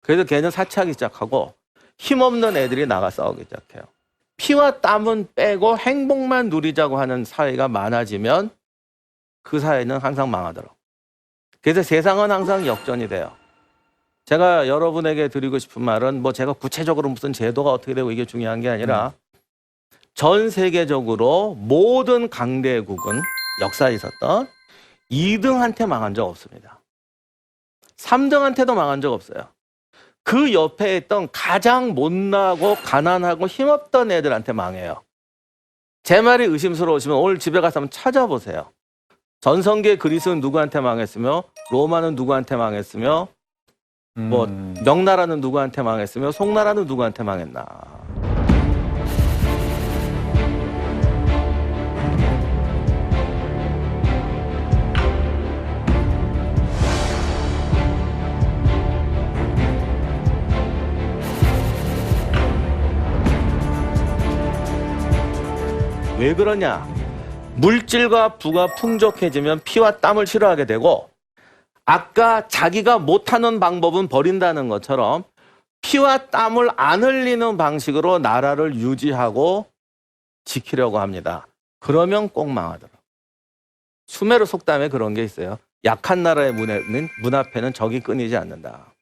그래서 걔는 사치하기 시작하고 힘없는 애들이 나가 싸우기 시작해요. 피와 땀은 빼고 행복만 누리자고 하는 사회가 많아지면 그 사회는 항상 망하더라고요. 그래서 세상은 항상 역전이 돼요. 제가 여러분에게 드리고 싶은 말은 뭐 제가 구체적으로 무슨 제도가 어떻게 되고 이게 중요한 게 아니라 전 세계적으로 모든 강대국은 역사에 있었던 2등한테 망한 적 없습니다. 3등한테도 망한 적 없어요. 그 옆에 있던 가장 못나고 가난하고 힘없던 애들한테 망해요. 제 말이 의심스러우시면 오늘 집에 가서 한번 찾아보세요. 전성기의 그리스는 누구한테 망했으며 로마는 누구한테 망했으며 뭐 명나라는 누구한테 망했으며 송나라는 누구한테 망했나. 왜 그러냐? 물질과 부가 풍족해지면 피와 땀을 싫어하게 되고 아까 자기가 못하는 방법은 버린다는 것처럼 피와 땀을 안 흘리는 방식으로 나라를 유지하고 지키려고 합니다. 그러면 꼭 망하더라고요. 수메르 속담에 그런 게 있어요. 약한 나라의 문 앞에는 적이 끊이지 않는다.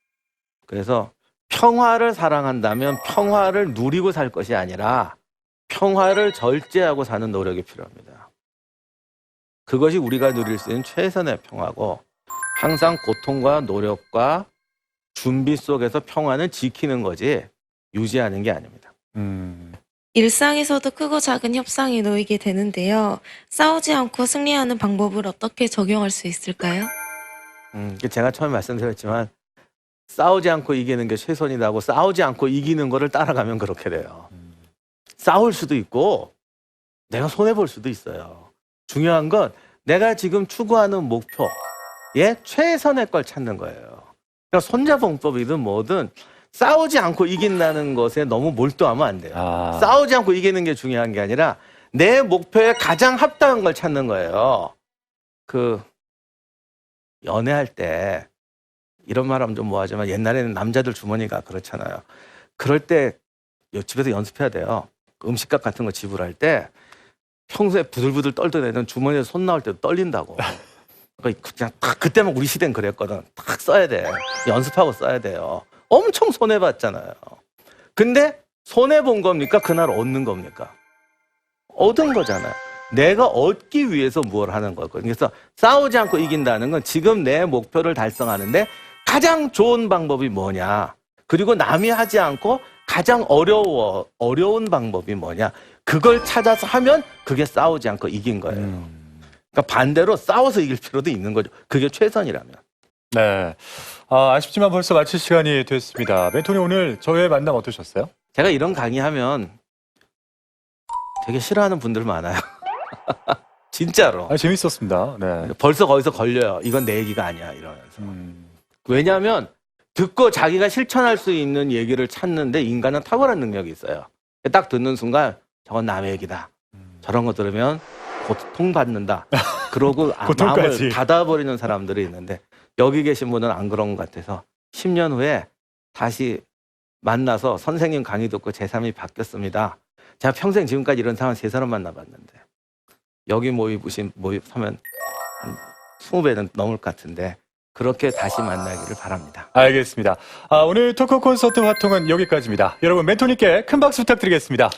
그래서 평화를 사랑한다면 평화를 누리고 살 것이 아니라 평화를 절제하고 사는 노력이 필요합니다. 그것이 우리가 누릴 수 있는 최선의 평화고 항상 고통과 노력과 준비 속에서 평화는 지키는 거지 유지하는 게 아닙니다. 일상에서도 크고 작은 협상이 놓이게 되는데요. 싸우지 않고 승리하는 방법을 어떻게 적용할 수 있을까요? 제가 처음에 말씀드렸지만 싸우지 않고 이기는 게 최선이라고 싸우지 않고 이기는 거를 따라가면 그렇게 돼요. 싸울 수도 있고 내가 손해볼 수도 있어요. 중요한 건 내가 지금 추구하는 목표에 최선의 걸 찾는 거예요. 그러니까 손자봉법이든 뭐든 싸우지 않고 이긴다는 것에 너무 몰두하면 안 돼요. 싸우지 않고 이기는 게 중요한 게 아니라 내 목표에 가장 합당한 걸 찾는 거예요. 연애할 때 이런 말 하면 좀 뭐하지만 옛날에는 남자들 주머니가 그렇잖아요. 그럴 때 집에서 연습해야 돼요. 음식값 같은 거 지불할 때 평소에 부들부들 떨던 애는 주머니에서 손 나올 때도 떨린다고. 그러니까 그냥 딱 그때만 우리 시대는 그랬거든. 딱 써야 돼. 연습하고 써야 돼요. 엄청 손해봤잖아요. 근데 손해본 겁니까? 그날 얻는 겁니까? 얻은 거잖아요. 내가 얻기 위해서 뭘 하는 거거든요. 그래서 싸우지 않고 이긴다는 건 지금 내 목표를 달성하는데 가장 좋은 방법이 뭐냐. 그리고 남이 하지 않고 가장 어려운 방법이 뭐냐. 그걸 찾아서 하면 그게 싸우지 않고 이긴 거예요. 그러니까 반대로 싸워서 이길 필요도 있는 거죠. 그게 최선이라면. 네. 아쉽지만 벌써 마칠 시간이 됐습니다. 멘토님 오늘 저의 만남 어떠셨어요? 제가 이런 강의하면 되게 싫어하는 분들 많아요. 진짜로. 재밌었습니다. 네. 벌써 거기서 걸려요. 이건 내 얘기가 아니야 이러면서. 왜냐하면 듣고 자기가 실천할 수 있는 얘기를 찾는데 인간은 탁월한 능력이 있어요. 딱 듣는 순간 저건 남의 얘기다. 저런 거 들으면 고통받는다. 그러고 마음을 닫아버리는 사람들이 있는데 여기 계신 분은 안 그런 것 같아서 10년 후에 다시 만나서 선생님 강의 듣고 제 삶이 바뀌었습니다. 제가 평생 지금까지 이런 사람 3사람 만나봤는데 여기 모이면 한 20배는 넘을 것 같은데 그렇게 다시 만나기를 바랍니다. 알겠습니다. 오늘 토크 콘서트 활동은 여기까지입니다. 여러분 멘토님께 큰 박수 부탁드리겠습니다.